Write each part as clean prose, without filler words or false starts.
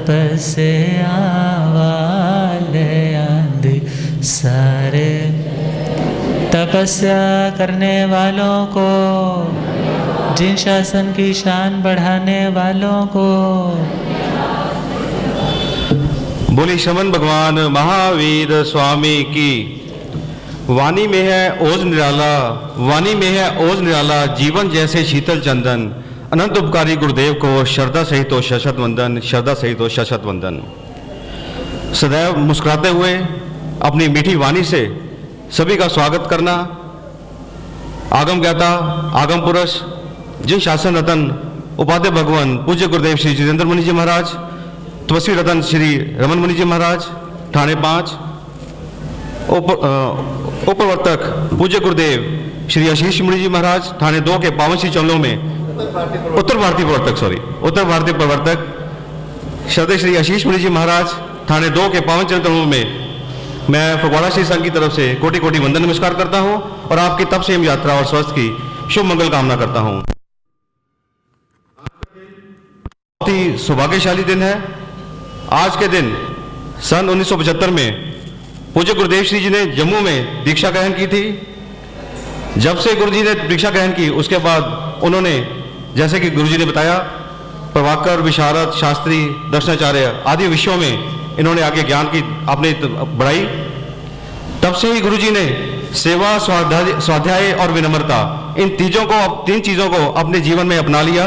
तपस्या वाले आंधी सारे, तपस्या करने वालों को, जिन शासन की शान बढ़ाने वालों को। बोली शमन भगवान महावीर स्वामी की। वाणी में है ओज निराला, वाणी में है ओज निराला, जीवन जैसे शीतल चंदन, अनंत उपकारी गुरुदेव को श्रद्धा सहित हो शशत वंदन, श्रद्धा सहित हो शशत वंदन। सदैव मुस्कुराते हुए अपनी मीठी वाणी से सभी का स्वागत करना। आगम ज्ञाता, आगम पुरुष, जिन शासन रतन उपाध्याय भगवान पूज्य गुरुदेव श्री जितेंद्र मुनि जी महाराज, तपस्वी रतन श्री रमन मुनि जी महाराज ठाणे 5, उपप्रवर्तक पूज्य गुरुदेव श्री आशीष मुनि जी महाराज ठाणे 2 के पावन श्री चरणों में, उत्तर भारतीय प्रवर्तक श्रद्धेय श्री आशीष मुनि जी महाराज ठाणे 2 के पावन चरणों में मैं फगवाड़ा श्री संघ की तरफ से कोटि कोटि वंदन नमस्कार करता हूं और आपकी तप से यात्रा और स्वास्थ्य की शुभ मंगल कामना करता हूं। बहुत ही सौभाग्यशाली दिन है। आज के दिन सन 1975 में पूज्य गुरुदेव श्री जी ने जम्मू में दीक्षा ग्रहण की थी। जब से गुरु जी ने दीक्षा ग्रहण की उसके बाद उन्होंने, जैसे कि गुरु जी ने बताया, प्रभाकर, विशारद, शास्त्री, दर्शनाचार्य आदि विषयों में इन्होंने आगे ज्ञान की आपने बढ़ाई। तब से ही गुरु जी ने सेवा, स्वाध्याय और विनम्रता, इन तीन चीज़ों को अपने जीवन में अपना लिया।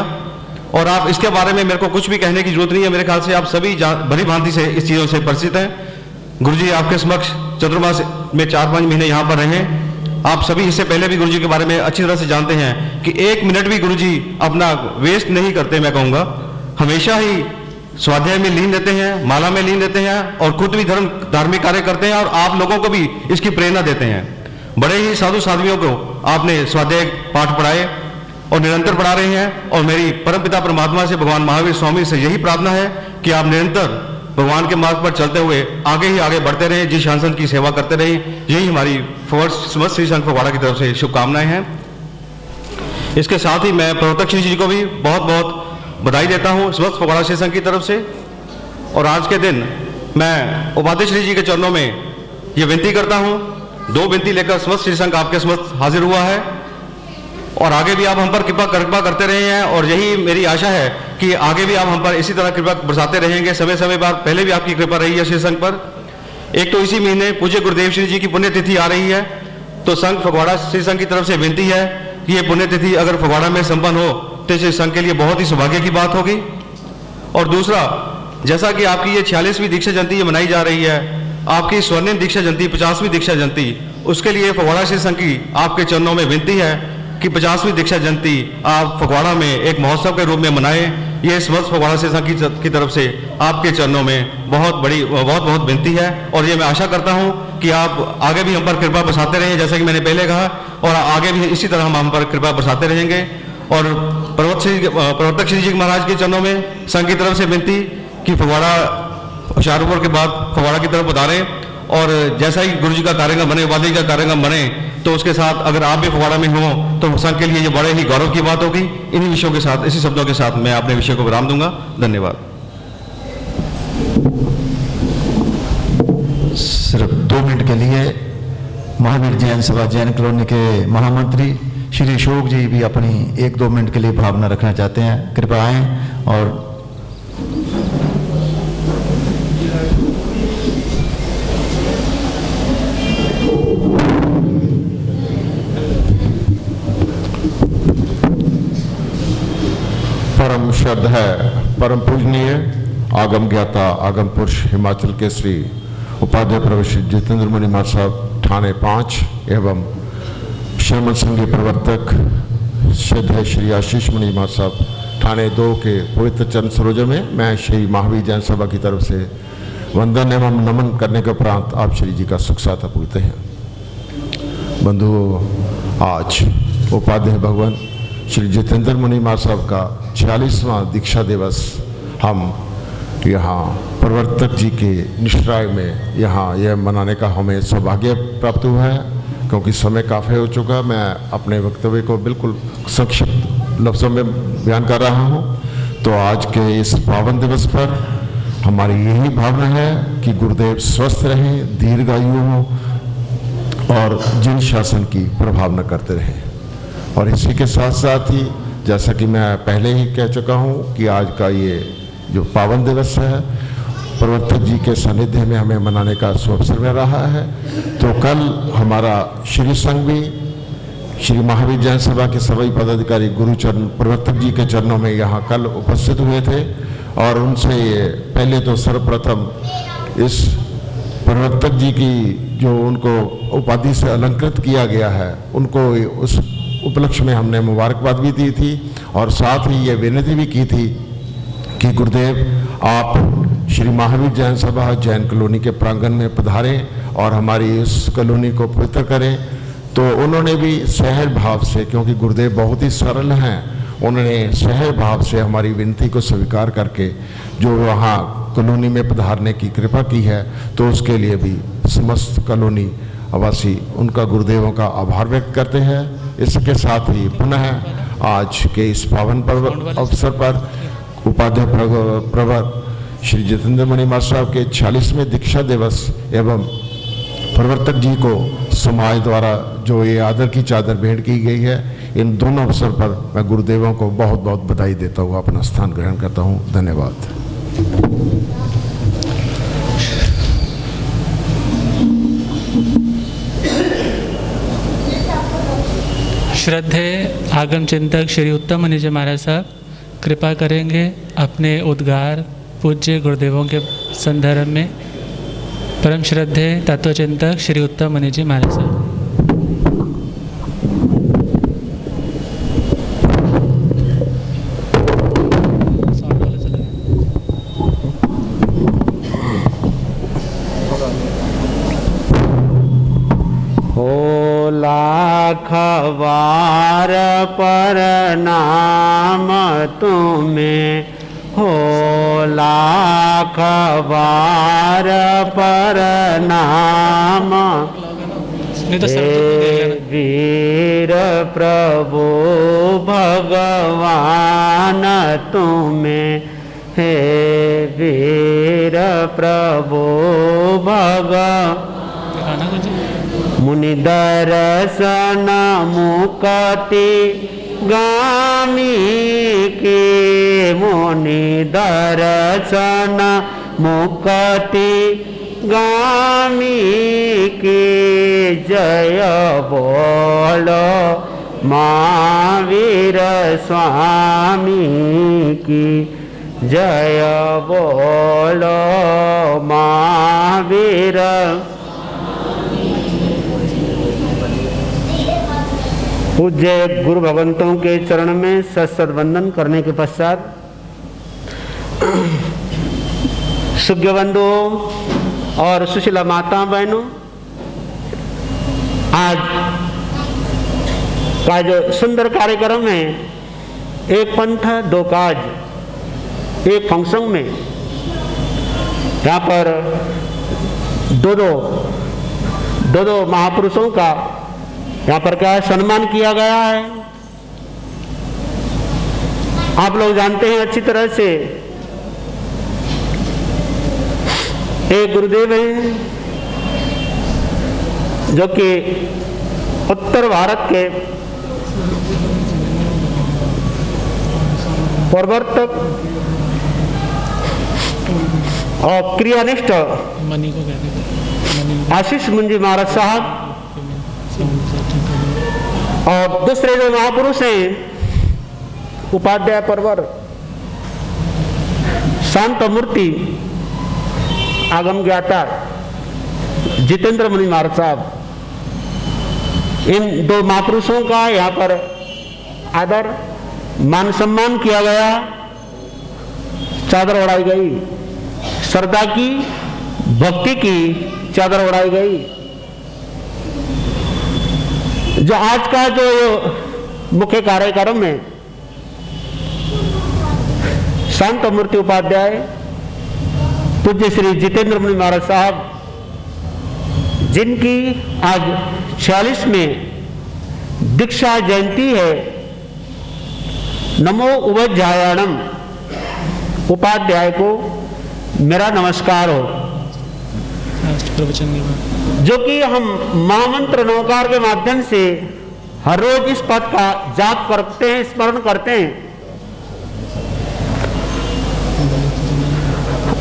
और आप इसके बारे में मेरे को कुछ भी कहने की जरूरत नहीं है। मेरे ख्याल से आप सभी भली भांति से इस चीज़ों से परिचित हैं। गुरुजी आपके समक्ष चतुर्मास में 4-5 महीने यहाँ पर रहे। आप सभी इससे पहले भी गुरुजी के बारे में अच्छी तरह से जानते हैं कि 1 मिनट भी गुरुजी अपना वेस्ट नहीं करते। मैं कहूँगा हमेशा ही स्वाध्याय में लीन रहते हैं, माला में लीन रहते हैं और खुद भी धार्मिक कार्य करते हैं और आप लोगों को भी इसकी प्रेरणा देते हैं। बड़े ही साधु साध्वियों को आपने स्वाध्याय पाठ पढ़ाए और निरंतर पढ़ा रहे हैं। और मेरी परमपिता परमात्मा से, भगवान महावीर स्वामी से यही प्रार्थना है कि आप निरंतर भगवान के मार्ग पर चलते हुए आगे ही आगे बढ़ते रहें, जिस शासन की सेवा करते रहें। यही हमारी समस्त श्री संघ फगवाड़ा की तरफ से शुभकामनाएं हैं। इसके साथ ही मैं प्रवर्तक श्री जी को भी बहुत बहुत बधाई देता हूं समस्त फगवाड़ा श्री संघ की तरफ से। और आज के दिन मैं उपाध्याय श्री जी के चरणों में ये विनती करता हूं, 2 विनती लेकर समस्त श्री संघ आपके समस्त हाजिर हुआ है और आगे भी आप हम पर कृपा करते रहे हैं। और यही मेरी आशा है कि आगे भी आप हम पर इसी तरह कृपा बरसाते रहेंगे। समय समय बाद पहले भी आपकी कृपा रही है श्री संघ पर। एक तो इसी महीने पूज्य गुरुदेव श्री जी की पुण्यतिथि आ रही है, तो संघ फगवाड़ा श्री संघ की तरफ से विनती है कि ये पुण्यतिथि अगर फगवाड़ा में संपन्न हो तो श्री संघ के लिए बहुत ही सौभाग्य की बात होगी। और दूसरा, जैसा कि आपकी ये 46वीं दीक्षा जयंती ये मनाई जा रही है, आपकी स्वर्णिम दीक्षा जयंती 50वीं दीक्षा जयंती, उसके लिए फगवाड़ा श्री संघ की आपके चरणों में विनती है कि 50वीं दीक्षा जयंती आप फगवाड़ा में एक महोत्सव के रूप में मनाएं। ये समस्त फगवाड़ा श्री संघ की तरफ से आपके चरणों में बहुत विनती है। और ये मैं आशा करता हूं कि आप आगे भी हम पर कृपा बरसाते रहें, जैसा कि मैंने पहले कहा, और आगे भी इसी तरह हम पर कृपा बरसाते रहेंगे। और प्रवर्तक श्री जी महाराज के चरणों में संघ की तरफ से विनती कि फगवाड़ा होशियारपुर के बाद फगवाड़ा की तरफ पधारें और जैसा ही गुरु जी का कार्यक्रम बने, उपाध्याय का कार्यक्रम बने, तो उसके साथ अगर आप भी फगवाड़ा में हो तो संघ के लिए ये बड़े ही गौरव की बात होगी। इन्हीं विषयों के साथ, इसी शब्दों के साथ मैं अपने विषय को विराम दूंगा। धन्यवाद। सिर्फ 2 मिनट के लिए महावीर जैन सभा जैन कॉलोनी के महामंत्री श्री अशोक जी भी अपनी 1-2 मिनट के लिए भावना रखना चाहते हैं। कृपया आएं और परम श्रद्धा, परम पूजनीय आगम ज्ञाता, आगम पुरुष हिमाचल के श्री उपाध्याय प्रोफेसर जितेंद्र मुनि महाराज साहब ठाणे 5 एवं श्रीमद संघीय प्रवर्तक श्रद्धेय श्री आशीष मुनि महाराज साहब ठाणे 2 के पवित्र चरण सरोज में मैं श्री महावीर जैन सभा की तरफ से वंदन एवं नमन करने के उपरांत आप श्री जी का सुख साथ पूछते हैं। बंधुओं, आज उपाध्याय भगवान श्री जितेंद्र मुनि महाराज साहब का 46वां दीक्षा दिवस हम यहाँ प्रवर्तक जी के निश्राय में यहाँ यह मनाने का हमें सौभाग्य प्राप्त हुआ है। क्योंकि समय काफ़ी हो चुका, मैं अपने वक्तव्य को बिल्कुल संक्षिप्त लफ्ज़ों में बयान कर रहा हूँ। तो आज के इस पावन दिवस पर हमारी यही भावना है कि गुरुदेव स्वस्थ रहें, दीर्घायु हों और जिन शासन की प्रभावना करते रहें। और इसी के साथ साथ ही जैसा कि मैं पहले ही कह चुका हूँ कि आज का ये जो पावन दिवस है प्रवर्तक जी के सानिध्य में हमें मनाने का सुअवसर मिल रहा है। तो कल हमारा श्री संघ भी श्री महावीर जैन सभा के सभी पदाधिकारी गुरुचरण प्रवर्तक जी के चरणों में यहाँ कल उपस्थित हुए थे और उनसे ये पहले तो सर्वप्रथम इस प्रवर्तक जी की जो उनको उपाधि से अलंकृत किया गया है उनको उस उपलक्ष्य में हमने मुबारकबाद भी दी थी और साथ ही ये विनती भी की थी कि गुरुदेव आप श्री महावीर जैन सभा जैन कॉलोनी के प्रांगण में पधारें और हमारी इस कॉलोनी को पवित्र करें। तो उन्होंने भी सहज भाव से, क्योंकि गुरुदेव बहुत ही सरल हैं, उन्होंने सहज भाव से हमारी विनती को स्वीकार करके जो वहाँ कॉलोनी में पधारने की कृपा की है, तो उसके लिए भी समस्त कॉलोनी वासी उनका गुरुदेवों का आभार व्यक्त करते हैं। इसके साथ ही पुनः आज के इस पावन पर्व अवसर पर उपाध्याय प्रवर श्री जितेंद्र मणि महाराज साहब के 46वें दीक्षा दिवस एवं प्रवर्तक जी को समाज द्वारा जो ये आदर की चादर भेंट की गई है, इन दोनों अवसर पर मैं गुरुदेवों को बहुत बहुत बधाई देता हुआ अपना स्थान ग्रहण करता हूँ। धन्यवाद। श्रद्धेय आगम चिंतक श्री उत्तम मणि जी महाराज साहब कृपा करेंगे अपने उद्गार पूज्य गुरुदेवों के संदर्भ में। परम श्रद्धेय तत्वचिंतक श्री उत्तम मणि जी महाराज साहब। लाख बार प्रणाम तुम्हें, हो लाख बार प्रणाम हे वीर प्रभु भगवान तुम्हें, हे वीर प्रभु भगवान मुनि दर्शन मुक्ति गामी के, मुनि दर्शन मुक्ति गामी के, जय बोलो महावीर स्वामी की, जय बोलो महावीर। पूज्य गुरु भगवंतों के चरण में सत वंदन करने के पश्चात सुज्ञ बंधुओं और सुशीला माता बहनों, आज का जो सुंदर कार्यक्रम है, एक पंथ दो काज एक फंक्शन में, यहाँ पर दो महापुरुषों का यहाँ पर क्या है सम्मान किया गया है। आप लोग जानते हैं अच्छी तरह से, एक गुरुदेव हैं जो कि उत्तर भारत के प्रवर्तक और क्रियानिष्ठ आशीष मुंजी महाराज साहब और दूसरे जो महापुरुष हैं उपाध्याय परवर शांत मूर्ति आगम ज्ञाता जितेंद्र मणि महाराज साहब, इन दो महापुरुषों का यहाँ पर आदर मान सम्मान किया गया, चादर उड़ाई गई, श्रद्धा की भक्ति की चादर उड़ाई गई। जो आज का जो मुख्य कार्यक्रम में शांत मूर्ति उपाध्याय पूज्य श्री जितेंद्र मणि महाराज साहब, जिनकी आज 46 में दीक्षा जयंती है, नमो उपाध्यायाणम उपाध्याय को मेरा नमस्कार हो। राष्ट्र प्रवचन के बाद जो कि हम महामंत्र नवकार के माध्यम से हर रोज इस पद का जाप करते हैं, स्मरण करते हैं,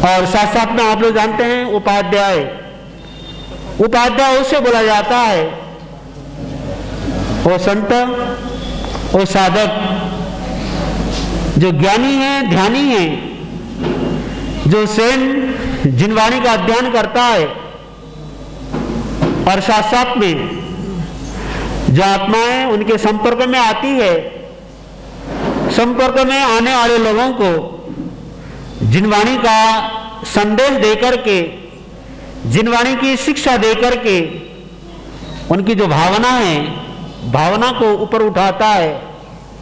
और साथ साथ में आप लोग जानते हैं उपाध्याय, उपाध्याय उसे बोला जाता है वो संत, वो साधक जो ज्ञानी है, ध्यानी है, जो स्वयं जिनवाणी का अध्ययन करता है, और साथ साथ में जो आत्माएं उनके संपर्क में आती है, संपर्क में आने वाले लोगों को जिनवाणी का संदेश देकर के, जिनवाणी की शिक्षा देकर के उनकी जो भावना है, भावना को ऊपर उठाता है,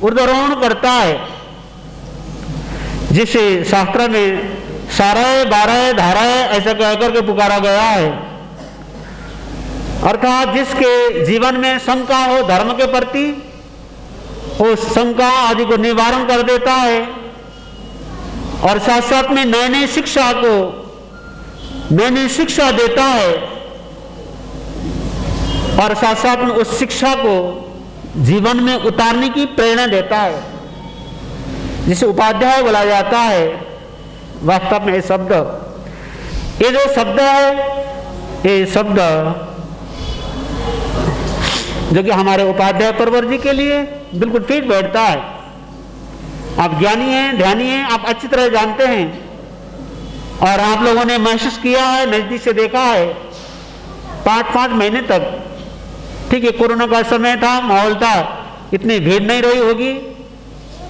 ऊर्ध्वरोहण करता है, जिसे शास्त्र में साराय बाराय धाराय ऐसा कहकर के पुकारा गया है। अर्थात जिसके जीवन में शंका हो धर्म के प्रति, उस शंका आदि को निवारण कर देता है, और साथ साथ में नई नई शिक्षा को, नई नई शिक्षा देता है, और साथ साथ में उस शिक्षा को जीवन में उतारने की प्रेरणा देता है, जिसे उपाध्याय बोला जाता है। वास्तव में ये शब्द, ये जो शब्द है, ये शब्द जो कि हमारे उपाध्याय परवर जी के लिए बिल्कुल फिट बैठता है। आप ज्ञानी हैं, ध्यानी हैं, आप अच्छी तरह जानते हैं, और आप लोगों ने महसूस किया है, नजदीक से देखा है, 5-5 महीने तक, ठीक है, कोरोना का समय था, माहौल था, इतनी भीड़ नहीं रही होगी,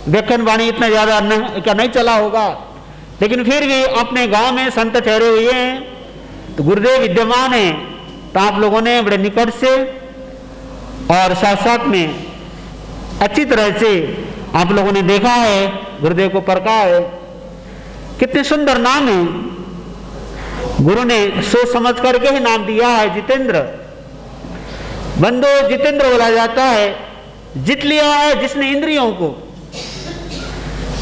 व्याख्यान वाणी इतना ज्यादा नहीं चला होगा, लेकिन फिर भी अपने गांव में संत ठहरे हुए हैं, तो गुरुदेव विद्यमान है, तो आप लोगों ने बड़े निकट से और साथ साथ में अच्छी तरह से आप लोगों ने देखा है, गुरुदेव को परखा है। कितने सुंदर नाम है, गुरु ने सोच समझ करके ही नाम दिया है, जितेंद्र। बंदो जितेंद्र बोला जाता है, जीत लिया है जिसने इंद्रियों को।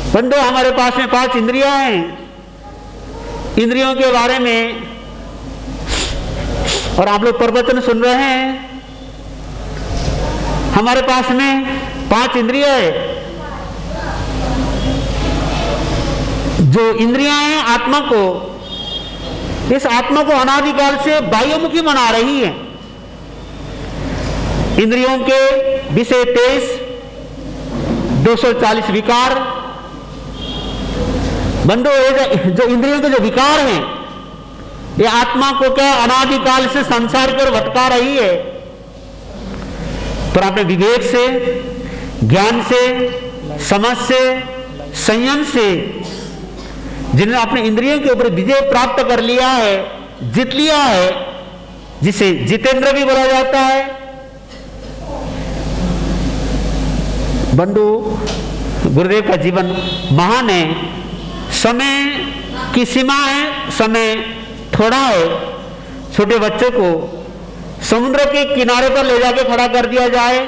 बंदो हमारे पास में 5 इंद्रियां हैं, इंद्रियों के बारे में और आप लोग प्रवचन सुन रहे हैं। हमारे पास में 5 इंद्रियां है, जो इंद्रियां हैं आत्मा को, इस आत्मा को अनादिकाल से बाह्यमुखी बना रही है। इंद्रियों के विषय 23, 240 विकार। बंधु, जो इंद्रियों के जो विकार हैं, ये आत्मा को क्या अनादिकाल से संसार की ओर भटका रही है। पर आपने विवेक से, ज्ञान से, समझ से, संयम से, जिन्होंने अपने इंद्रियों के ऊपर विजय प्राप्त कर लिया है, जीत लिया है, जिसे जितेंद्र भी बोला जाता है। बंधु, गुरुदेव का जीवन महान है। समय की सीमा है, समय थोड़ा है। छोटे बच्चे को समुद्र के किनारे पर ले जाके खड़ा कर दिया जाए,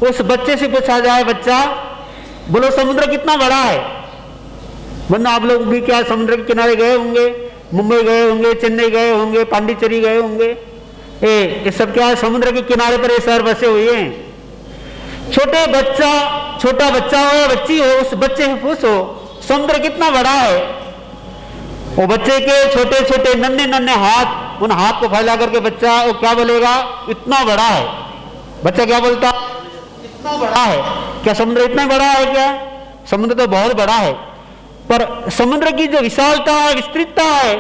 उस बच्चे से पूछा जाए, बच्चा बोलो समुद्र कितना बड़ा है। वरना आप लोग भी क्या समुद्र के किनारे गए होंगे, मुंबई गए होंगे, चेन्नई गए होंगे, पांडिचेरी गए होंगे। ये सब क्या है, समुद्र के किनारे पर ये शहर बसे हुए हैं। छोटा बच्चा हो या बच्ची हो, उस बच्चे से पूछो समुद्र कितना बड़ा है। वो बच्चे के छोटे छोटे नन्हे हाथ, उन हाथ को फैला करके बच्चा वो क्या बोलेगा, इतना बड़ा है। बच्चा क्या बोलता, इतना बड़ा है। क्या समुद्र इतना बड़ा है? क्या समुद्र तो बहुत बड़ा है, पर समुद्र की जो विशालता है, विस्तृतता है,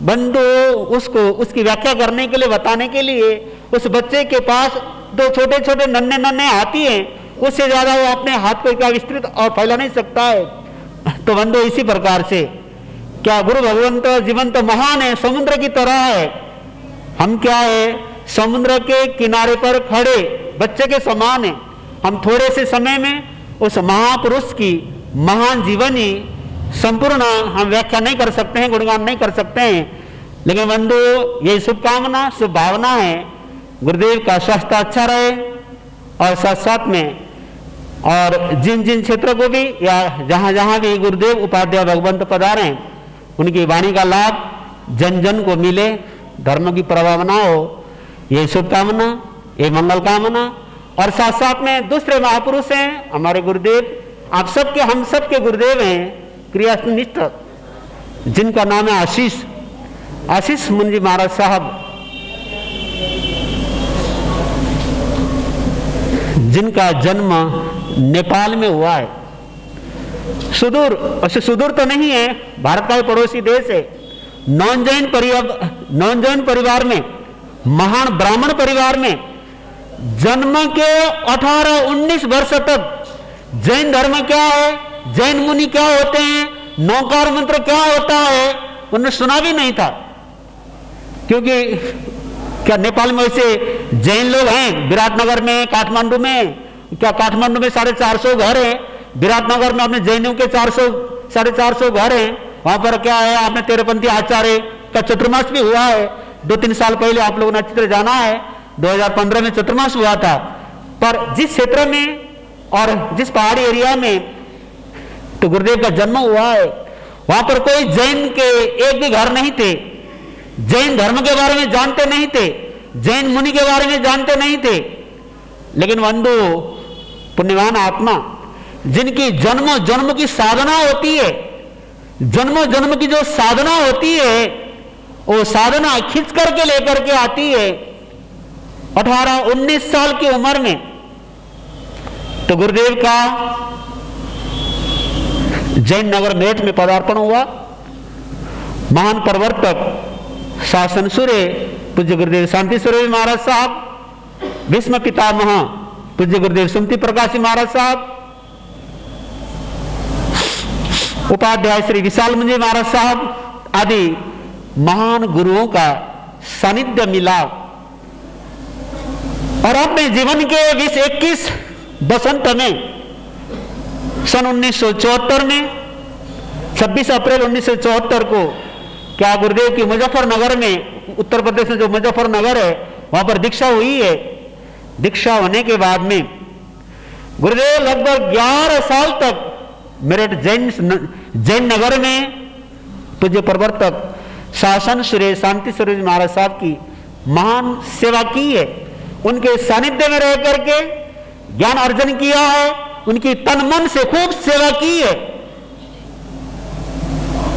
बंधु उसको उसकी व्याख्या करने के लिए, बताने के लिए उस बच्चे के पास 2 छोटे छोटे नन्हे हाथी हैं, उससे ज्यादा वो अपने हाथ को क्या विस्तृत और फैला नहीं सकता है। तो बंधु इसी प्रकार से क्या गुरु भगवंत जीवन तो महान है, समुद्र की तरह है। हम क्या है, समुद्र के किनारे पर खड़े बच्चे के समान है। हम थोड़े से समय में उस महापुरुष की महान जीवनी संपूर्ण हम व्याख्या नहीं कर सकते हैं, गुणगान नहीं कर सकते हैं। लेकिन बंधु, ये शुभकामना, शुभ भावना है, गुरुदेव का स्वास्थ्य अच्छा रहे, और साथ साथ में और जिन जिन क्षेत्रों को भी या जहां जहां भी गुरुदेव उपाध्याय भगवंत पधारे, उनकी वाणी का लाभ जन जन को मिले, धर्म की प्रभावना हो, ये शुभकामना, ये मंगल कामना। और साथ साथ में दूसरे महापुरुष हैं हमारे गुरुदेव, आप सबके हम सबके गुरुदेव हैं क्रियानिष्ठ, जिनका नाम है आशीष मुंजी महाराज साहब, जिनका जन्म नेपाल में हुआ है। सुदूर तो नहीं है, भारत का पड़ोसी देश है। नॉन जैन परिवार में, महान ब्राह्मण परिवार में जन्म के 18-19 वर्ष तक जैन धर्म क्या है, जैन मुनि क्या होते हैं, नौकार मंत्र क्या होता है, उन्होंने सुना भी नहीं था। क्योंकि क्या नेपाल में वैसे जैन लोग हैं? विराटनगर में, काठमांडू में, क्या काठमांडू में 450 घर हैं, विराटनगर में अपने जैनों के 450 घर हैं। वहां पर क्या है, आपने तेरहपंथी आचार्य का चतुर्मास भी हुआ है। 2-3 साल पहले आप लोगों ने अच्छी तरह जाना है, 2015 में चतुर्मास हुआ था। पर जिस क्षेत्र में और जिस पहाड़ी एरिया में तो गुरुदेव का जन्म हुआ है, वहां पर कोई जैन के एक भी घर नहीं थे, जैन धर्म के बारे में जानते नहीं थे, जैन मुनि के बारे में जानते नहीं थे। लेकिन बंधु पुण्यवान आत्मा, जिनकी जन्म जन्म की साधना होती है, जन्म जन्म की जो साधना होती है, वो साधना खींच करके लेकर के आती है 18-19 साल की उम्र में। तो गुरुदेव का जैन नगर मेरठ में पदार्पण हुआ। महान प्रवर्तक शासन सूर्य पूज्य गुरुदेव शांति स्वरूप महाराज साहब, भीष्म पितामह पूज्य गुरुदेव सुमति प्रकाश महाराज साहब, उपाध्याय श्री विशाल मुंजी महाराज साहब आदि महान गुरुओं का सानिध्य मिला। और अपने जीवन के 20-21 बसंत में सन 1974 में 26 अप्रैल 1974 को क्या गुरुदेव की मुजफ्फरनगर में, उत्तर प्रदेश में जो मुजफ्फरनगर है, वहां पर दीक्षा हुई है। दीक्षा होने के बाद में गुरुदेव लगभग 11 साल तक मेरठ जैन नगर में पूज्य प्रवर्तक शासन श्री शांति स्वरूप महाराज साहब की महान सेवा की है। उनके सानिध्य में रह करके ज्ञान अर्जन किया है, उनकी तन मन से खूब सेवा की है।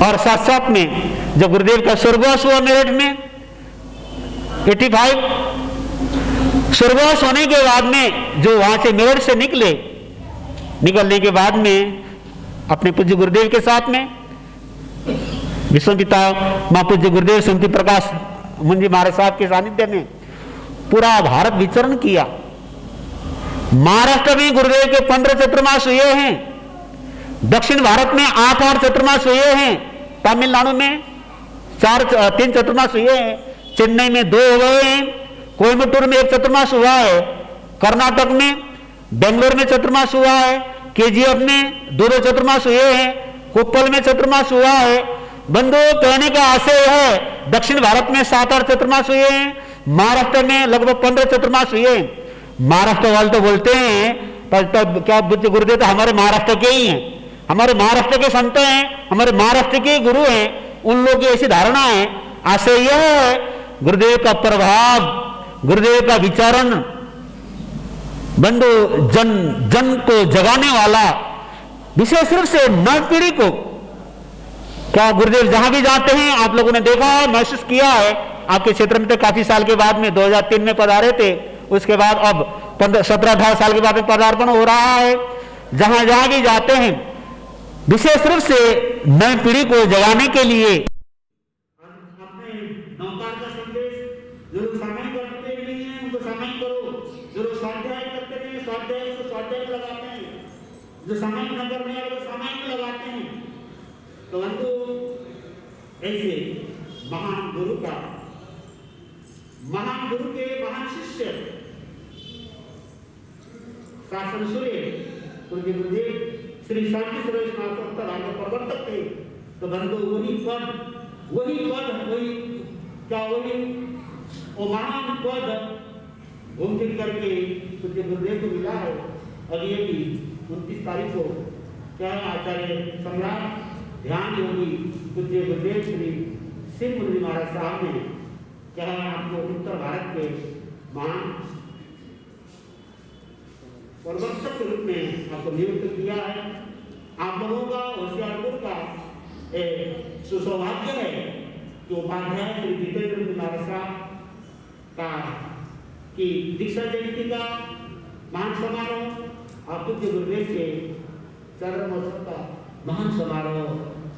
और साथ साथ में जब गुरुदेव का स्वर्गवास हुआ मेरठ में 85, स्वर्गवास होने के बाद में जो वहां से मेरठ से निकलने के बाद में अपने पूज्य गुरुदेव के साथ में विश्वपिता मां पूज्य गुरुदेव सुमति प्रकाश मुंजी महाराज साहब के सानिध्य में पूरा भारत विचरण किया। महाराष्ट्र में गुरुदेव के 15 चतुर्मास हुए हैं, दक्षिण भारत में 8 चतुर्मास हुए हैं, तमिलनाडु में 3 चतुर्मास हुए हैं, चेन्नई में 2 हो गए हैं, कोयम्बटूर में 1 चतुर्मास हुआ है, कर्नाटक में, बेंगलोर में चतुर्मास हुआ है, केजीएफ में 2 चतुर्मास हुए हैं, कोप्पल में चतुर्मास हुआ है। बंधु कहने का आशय है दक्षिण भारत में 7-8 चतुर्मास हुए हैं, महाराष्ट्र में लगभग 15 चतुर्मास हुए हैं। महाराष्ट्र वाले तो बोलते हैं पर क्या बुद्ध गुरुदेव तो हमारे महाराष्ट्र के ही हैं, हमारे महाराष्ट्र के संत हैं, हमारे महाराष्ट्र के गुरु हैं, उन लोगों की ऐसी धारणा है। आशय यह है गुरुदेव का प्रभाव, गुरुदेव का विचारण बंधु जन को जगाने वाला, विशेष रूप से नव पीढ़ी को। क्या गुरुदेव जहां भी जाते हैं आप लोगों ने देखा है, महसूस किया है। आपके क्षेत्र में तो काफी साल के बाद में 2003 में पधारे थे, उसके बाद अब 17-18 साल के बाद में पदार्पण हो रहा है। जहां जहां भी जाते हैं विशेष रूप से नई पीढ़ी को जगाने के लिए अपने नौकार का संदेश जो सामायिक करते नहीं है उनको सामायिक करो, जो स्वाध्याय करते हैं स्वाध्याय को स्वाध्याय लगाते हैं, जो सामायिक न करने वाले को सामायिक लगाते हैं। तो बंधु ऐसे महान गुरु का, महान गुरु के महान शिष्य शासन सूर्य पूज्य गुरुदेव श्री शांति स्वरूप महाराज प्रवर्तक थे। तो बंधु वही महान पद घूम फिर करके पूज्य गुरुदेव को मिला है। और ये भी 29 तारीख को क्या आचार्य सम्राट ध्यान योगी पूज्य गुरुदेव श्री सिंह मुनि महाराज साहब ने क्या है आपको उत्तर भारत के महान प्रवक्ता के रूप में आपको नियुक्त किया है। आप लोगों का होशियारपुर का एक सुसौभाग्य है कि उपाध्याय श्री जितेंद्र मुनि महाराज साहब का की दीक्षा जयंती का महान समारोह और पूज्य गुरुदेव के चरण महोत्सव का महान समारोह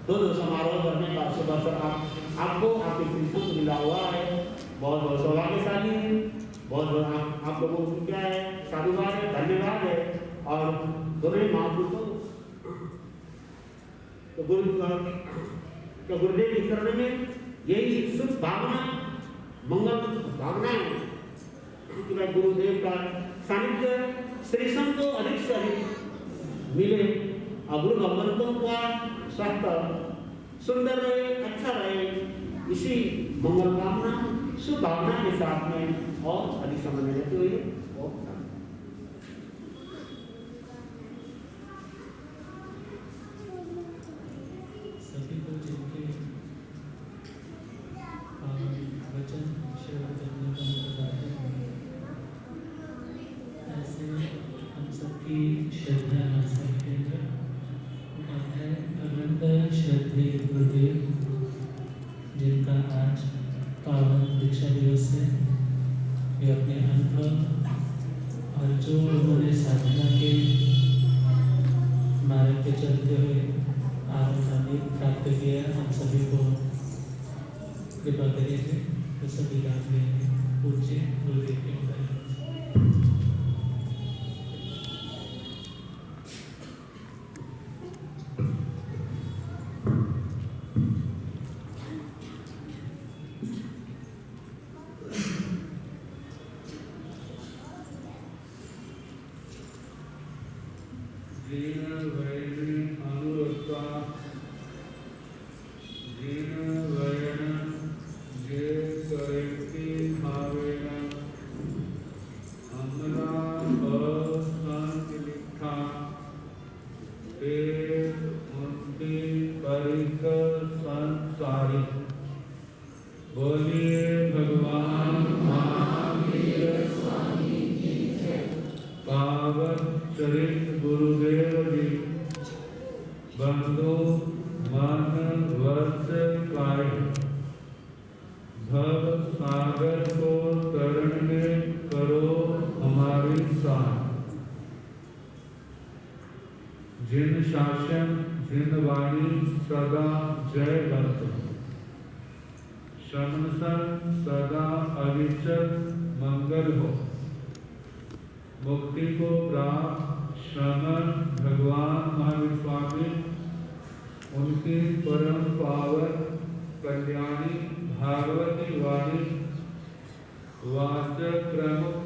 दो समारोह करने का शुभ अवसर आपको आपके शिष्यों को मिला हुआ है। बहुत बहुत सौभाग्यशाली है, बहुत बहुत आप लोगों को क्या है साधुवाद है, धन्यवाद है। और दोनों महापुरुषों तो गुरुदेव के चरण में यही शुभ भावना मंगल भावना है कि भाई गुरुदेव का सानिध्य श्रीसम को अधिक से अधिक मिले और गुरु भगवंतों का स्वास्थ्य सुंदर रहे, अच्छा रहे, इसी मंगल कामना शुभ भावना के साथ में और अधिक समय लेते हुए और सभी को जिनके वचन सेवा करने का बताते हैं, ऐसे हम सबकी श्रद्धा आस्था केंद्र है अनंत श्रद्धेय गुरुदेव, जिनका आज पावन दीक्षा दिवस है। वे अपने अनुभव और जो उन्होंने साधना के मार्ग पे चलते हुए आनंद प्राप्त किया, हम सभी को कृपा करेंगे तो सभी लाभ लेंगे। पूज्य गुरुदेव के उदाहरण बोलिए भगवान महावीर स्वामी की जय। पावन चरित गुरुदेव जी बंधु मन वर्ष काय, भव सागर को तरण में करो हमारी साथ। जिन शासन जिन वाणी सदा जय बंधु, शमन सदा अविचल मंगल हो। मुक्ति को प्राप्त श्रमण भगवान महावीर स्वामी, उनकी परम पावन कल्याणी भागवती वाणी वाचक प्रमुख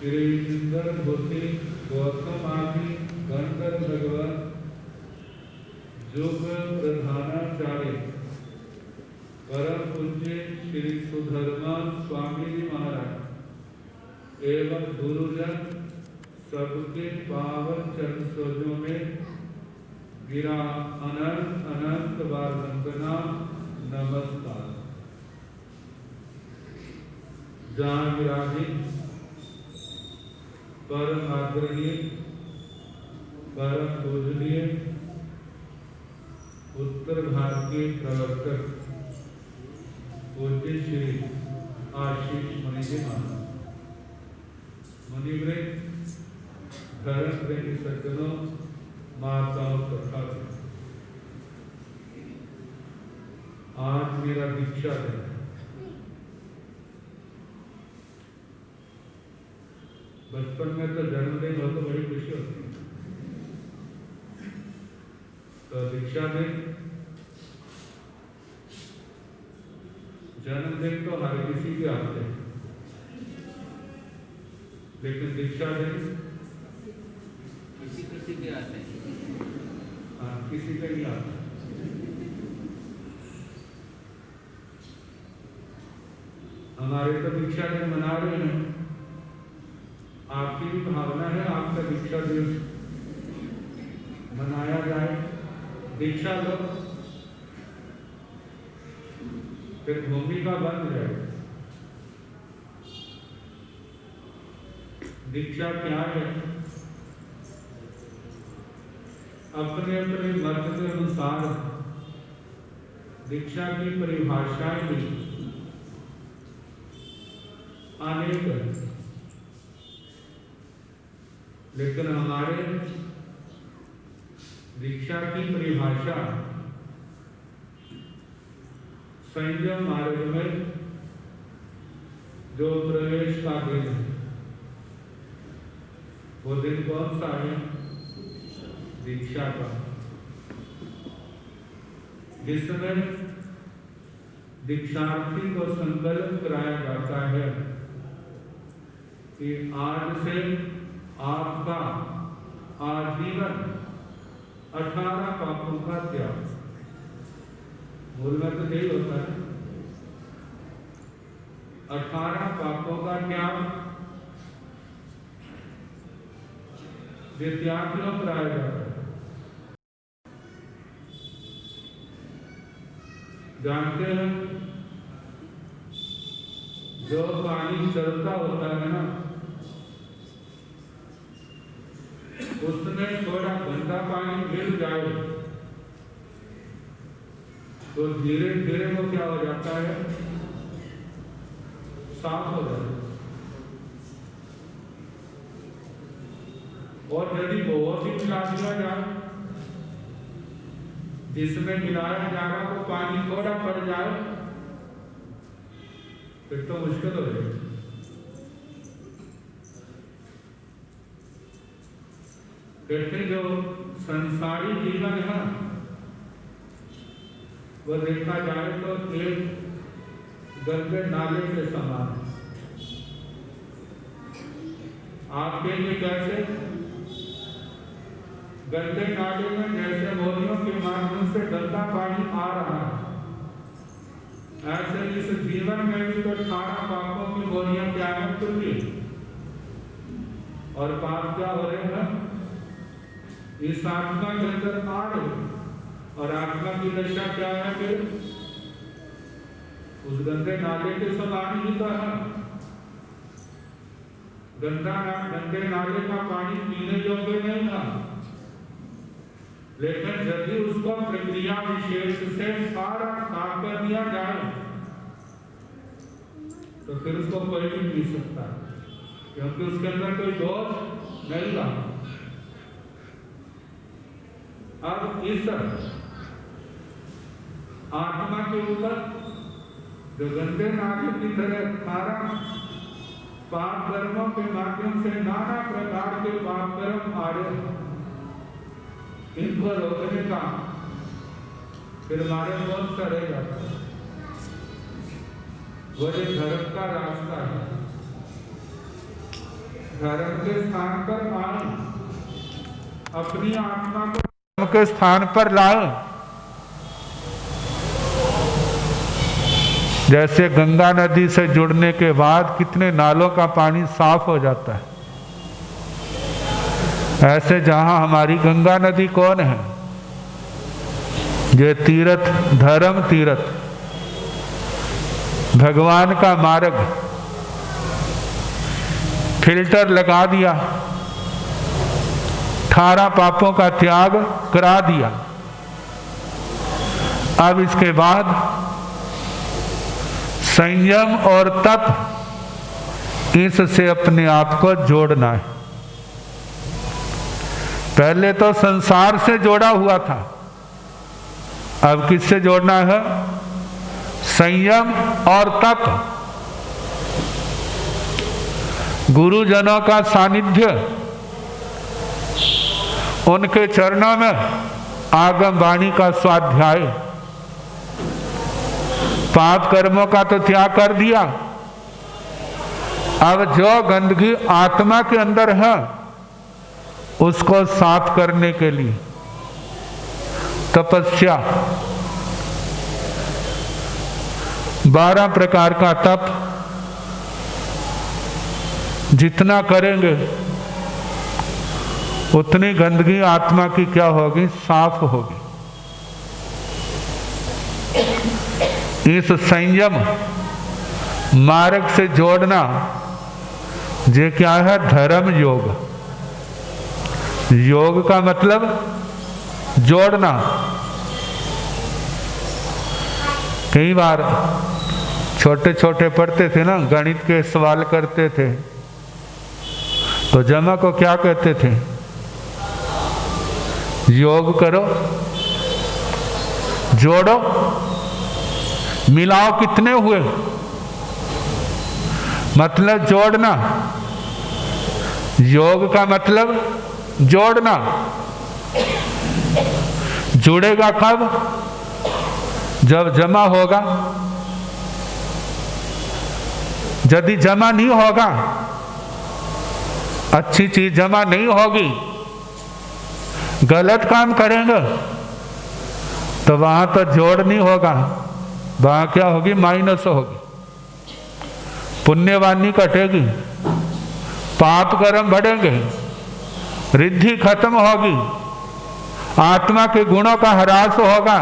श्री इंद्र भूति गौतम आदि गणकर भगवत युग प्रधानाचार्य परम पूज्य श्री सुधर्मा स्वामी जी महाराज एवं गुरुजन सबके पावन चरण सरोजों में गिरा अनंत अनंत बार वंदना नमस्कार। जहाँ विराजित परम आदरणीय परम पूजनीय उत्तर भारतीय प्रवर्तक पूज्य श्री आशीष मुनि जी महाराज, मुनिवृंद, धर्म प्रेमी सज्जनों, माताओं तथा आज मेरा दीक्षा है। बचपन में तो जन्मदिन हो तो बड़ी खुशी होती है, तो दीक्षा दिन जन्मदिन तो हर किसी के आते हैं, लेकिन दीक्षा दिन किसी के आते हैं। हाँ, किसी के नहीं आता। हमारे तो दीक्षा दिन मना रहे हैं, आपकी भी भावना है आपका दीक्षा दिन मनाया जाए। दीक्षा लो, फिर भूमिका बन जाए। दीक्षा क्या है? अपने अपने मत के अनुसार दीक्षा की परिभाषाएं भी अनेक है, लेकिन हमारे दीक्षा की परिभाषा संयम मार्ग में जो प्रवेश का दिन है, वो दिन कौन सा है? दीक्षा का, जिसमें दीक्षार्थी को संकल्प कराया जाता है कि आज से आपका आजीवन 18 पापों का त्याग। मूल में तो यही होता है, 18 पापों का त्याग विद्यार्थियों कराया जाता है। जानते हैं, जो पानी चलता होता है ना, उसमें थोड़ा गंदा पानी मिल जाए तो धीरे धीरे वो क्या हो जाता है? साफ हो जाता है। और यदि बहुत ही मिला दिया जाए, जिसमें मिलाया जा रहा वो पानी थोड़ा पड़ जाए, फिर तो मुश्किल हो जाएगी। कहते जो संसारी जीवन है वो देखा जाए तो एक गंदे नाले के समान है। आप कहेंगे कैसे? गंदे नाले में जैसे मोरियों के माध्यम से गंदा पानी आ रहा है, ऐसे इस जीवन में भी तो 18 पापों की मोरियां क्या है? खुली। और पाप क्या हो रहे हैं? इस आत्मा के अंदर आ रहे, और आत्मा की दशा क्या है? फिर उस गंदे नाले के समान ही तो है। गंदे नाले का पानी पीने योग्य नहीं था, लेकिन यदि उसको प्रक्रिया विशेष से सारा साफ कर दिया जाए तो फिर उसको कोई भी पी सकता है, क्योंकि उसके अंदर कोई दोष नहीं रहा। अब इस आत्मा के ऊपर जो गंदे नाले की तरह सारा पाप कर्मों के माध्यम से नाना प्रकार के पाप कर्म आ रहे हैं, इनको रोकने का फिर हमारे कौन सा रह जाता है? वो एक धर्म का रास्ता है। धर्म के स्थान पर आए, अपनी आत्मा को धर्म के स्थान पर लाए। जैसे गंगा नदी से जुड़ने के बाद कितने नालों का पानी साफ हो जाता है, ऐसे जहां हमारी गंगा नदी कौन है? ये तीर्थ, धर्म तीर्थ, भगवान का मार्ग, फिल्टर लगा दिया, 18 पापों का त्याग करा दिया। अब इसके बाद संयम और तप, इससे अपने आप को जोड़ना है। पहले तो संसार से जोड़ा हुआ था, अब किससे जोड़ना है? संयम और तप। गुरुजनों का सानिध्य, उनके चरणों में आगम वाणी का स्वाध्याय। पाप कर्मों का तो त्याग कर दिया, अब जो गंदगी आत्मा के अंदर है उसको साफ करने के लिए तपस्या, 12 प्रकार का तप जितना करेंगे उतनी गंदगी आत्मा की क्या होगी? साफ होगी। इस संयम मार्ग से जोड़ना, ये क्या है? धर्म योग। योग का मतलब जोड़ना। कई बार छोटे छोटे पढ़ते थे ना, गणित के सवाल करते थे तो जमा को क्या कहते थे? योग करो, जोड़ो, मिलाओ कितने हुए, मतलब जोड़ना। योग का मतलब जोड़ना। जुड़ेगा कब? जब जमा होगा। यदि जमा नहीं होगा, अच्छी चीज जमा नहीं होगी, गलत काम करेंगे तो वहां तो जोड़ नहीं होगा, वहां क्या होगी? माइनस होगी। पुण्यवानी घटेगी, पाप कर्म बढ़ेंगे, रिद्धि खत्म होगी, आत्मा के गुणों का ह्रास होगा।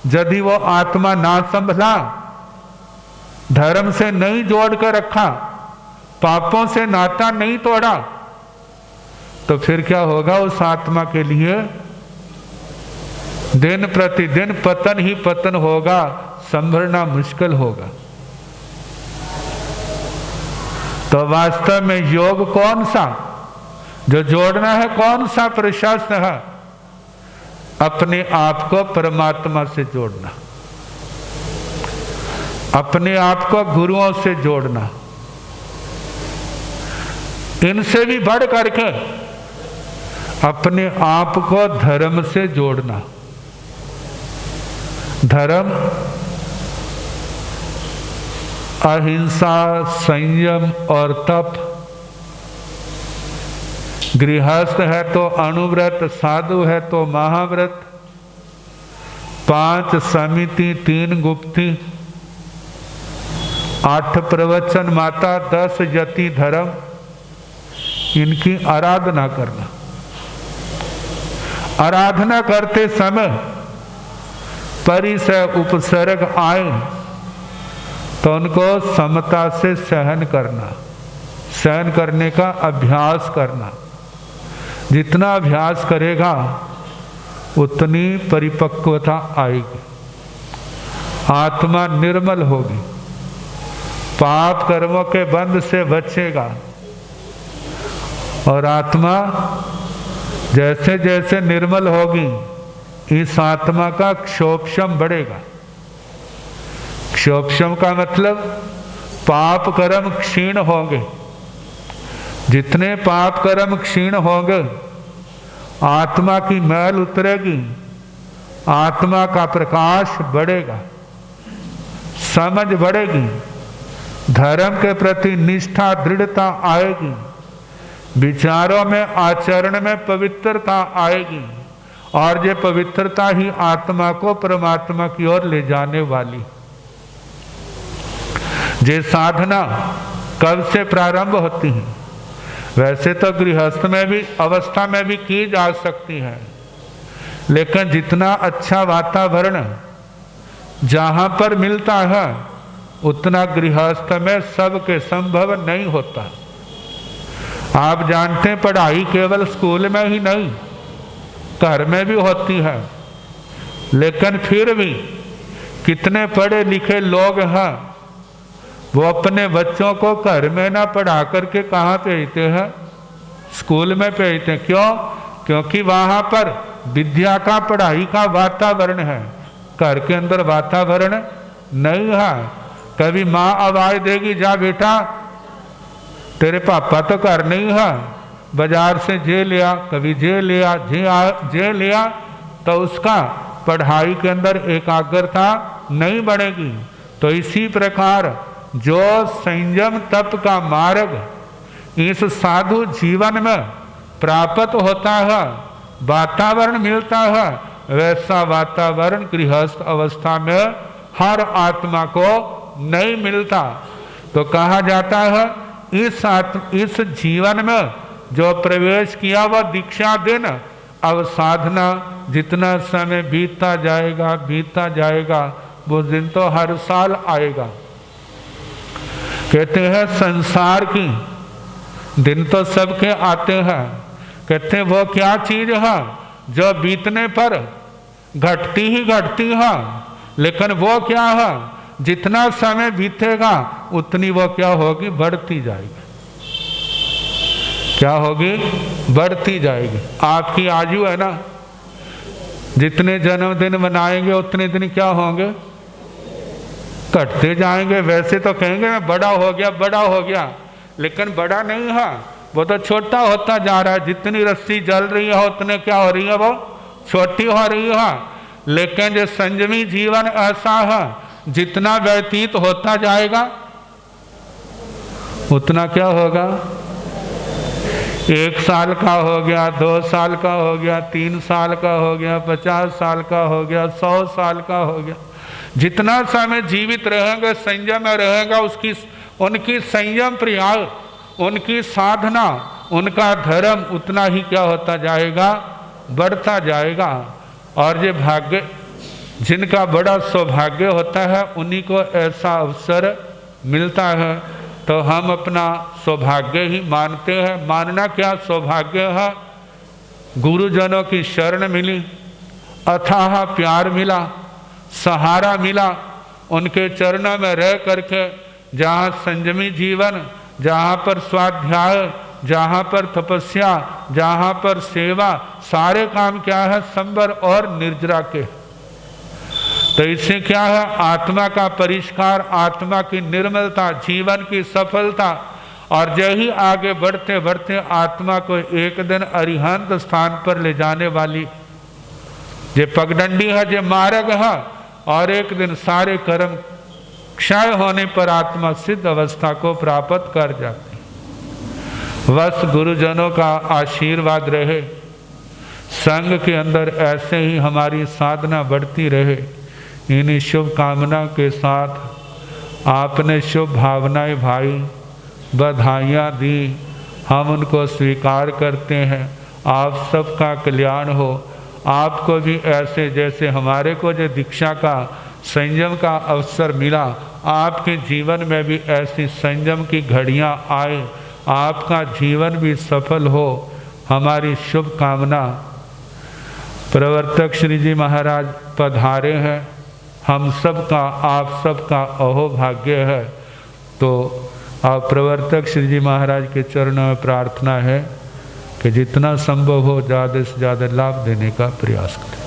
यदि वो आत्मा ना संभला, धर्म से नहीं जोड़ कर रखा, पापों से नाता नहीं तोड़ा, तो फिर क्या होगा? उस आत्मा के लिए दिन प्रतिदिन पतन ही पतन होगा, संभलना मुश्किल होगा। तो वास्तव में योग कौन सा जो जोड़ना है? कौन सा प्रशस्त है? अपने आप को परमात्मा से जोड़ना, अपने आप को गुरुओं से जोड़ना, इनसे भी बढ़ करके अपने आप को धर्म से जोड़ना। धर्म अहिंसा, संयम और तप। गृहस्थ है तो अणुव्रत, साधु है तो महाव्रत, 5 समिति, 3 गुप्ती, 8 प्रवचन माता, 10 यति धर्म, इनकी आराधना करना। आराधना करते समय परिसय उपसर्ग आए तो उनको समता से सहन करना, सहन करने का अभ्यास करना। जितना अभ्यास करेगा उतनी परिपक्वता आएगी, आत्मा निर्मल होगी, पाप कर्मों के बंध से बचेगा और आत्मा जैसे जैसे निर्मल होगी, इस आत्मा का क्षोभशम बढ़ेगा। क्षोभशम का मतलब पाप कर्म क्षीण होंगे। जितने पाप कर्म क्षीण होंगे, आत्मा की मैल उतरेगी, आत्मा का प्रकाश बढ़ेगा, समझ बढ़ेगी, धर्म के प्रति निष्ठा दृढ़ता आएगी, विचारों में आचरण में पवित्रता आएगी और ये पवित्रता ही आत्मा को परमात्मा की ओर ले जाने वाली। ये साधना कब से प्रारंभ होती है? वैसे तो गृहस्थ में भी अवस्था में भी की जा सकती है, लेकिन जितना अच्छा वातावरण जहाँ पर मिलता है उतना गृहस्थ में सबके संभव नहीं होता। आप जानते हैं पढ़ाई केवल स्कूल में ही नहीं, घर में भी होती है, लेकिन फिर भी कितने पढ़े लिखे लोग हैं वो अपने बच्चों को घर में ना पढ़ा करके कहाँ भेजते हैं? स्कूल में भेजते हैं। क्यों? क्योंकि वहाँ पर विद्या का, पढ़ाई का वातावरण है, घर के अंदर वातावरण नहीं है। कभी माँ आवाज देगी, जा बेटा तेरे पापा तो घर नहीं है, बाजार से जे लिया, कभी जे लिया, जे लिया, तो उसका पढ़ाई के अंदर एकाग्रता नहीं बढ़ेगी। तो इसी प्रकार जो संयम तप का मार्ग इस साधु जीवन में प्राप्त होता है, वातावरण मिलता है, वैसा वातावरण गृहस्थ अवस्था में हर आत्मा को नहीं मिलता। तो कहा जाता है इस जीवन में जो प्रवेश किया वह दीक्षा दिन अब साधना जितना समय बीतता जाएगा वो दिन तो हर साल आएगा। कहते हैं संसार की दिन तो सबके आते हैं। कहते हैं वो क्या चीज है जो बीतने पर घटती ही घटती है, लेकिन वो क्या है जितना समय बीतेगा उतनी वो क्या होगी, बढ़ती जाएगी। क्या होगी, बढ़ती जाएगी। आपकी आयु है ना, जितने जन्मदिन मनाएंगे उतने दिन क्या होंगे, घटते जाएंगे। वैसे तो कहेंगे मैं बड़ा हो गया, लेकिन बड़ा नहीं है, वो तो छोटा होता जा रहा है। जितनी रस्सी जल रही है उतने क्या हो रही है, वो छोटी हो रही है। लेकिन जो संयमी जीवन ऐसा है जितना व्यतीत होता जाएगा उतना क्या होगा, 1 साल का हो गया, 2 साल का हो गया, 3 साल का हो गया, 50 साल का हो गया, 100 साल का हो गया। जितना समय जीवित रहेंगे, संयम में रहेगा, उनकी संयम प्रयास, उनकी साधना, उनका धर्म उतना ही क्या होता जाएगा, बढ़ता जाएगा। और ये भाग्य, जिनका बड़ा सौभाग्य होता है उन्हीं को ऐसा अवसर मिलता है। तो हम अपना सौभाग्य ही मानते हैं। मानना क्या सौभाग्य है, गुरुजनों की शरण मिली, अथाह प्यार मिला, सहारा मिला, उनके चरणों में रह करके जहाँ संयमी जीवन, जहाँ पर स्वाध्याय, जहाँ पर तपस्या, जहाँ पर सेवा, सारे काम क्या है, संबर और निर्जरा के। तो इससे क्या है, आत्मा का परिष्कार, आत्मा की निर्मलता, जीवन की सफलता। और यही आगे बढ़ते बढ़ते आत्मा को एक दिन अरिहंत स्थान पर ले जाने वाली ये पगडंडी है, ये मार्ग है। और एक दिन सारे कर्म क्षय होने पर आत्मा सिद्ध अवस्था को प्राप्त कर जाती। बस गुरुजनों का आशीर्वाद रहे, संघ के अंदर ऐसे ही हमारी साधना बढ़ती रहे। इन्हीं शुभ कामना के साथ आपने शुभ भावनाएं भाई, बधाइयाँ दी, हम उनको स्वीकार करते हैं। आप सबका कल्याण हो। आपको भी ऐसे जैसे हमारे को जो दीक्षा का, संयम का अवसर मिला, आपके जीवन में भी ऐसी संयम की घड़ियाँ आए, आपका जीवन भी सफल हो, हमारी शुभ कामना। प्रवर्तक श्री जी महाराज पधारे हैं, हम सबका, आप सबका अहोभाग्य है। तो आप प्रवर्तक श्री जी महाराज के चरणों में प्रार्थना है कि जितना संभव हो ज़्यादा से ज़्यादा लाभ देने का प्रयास करें।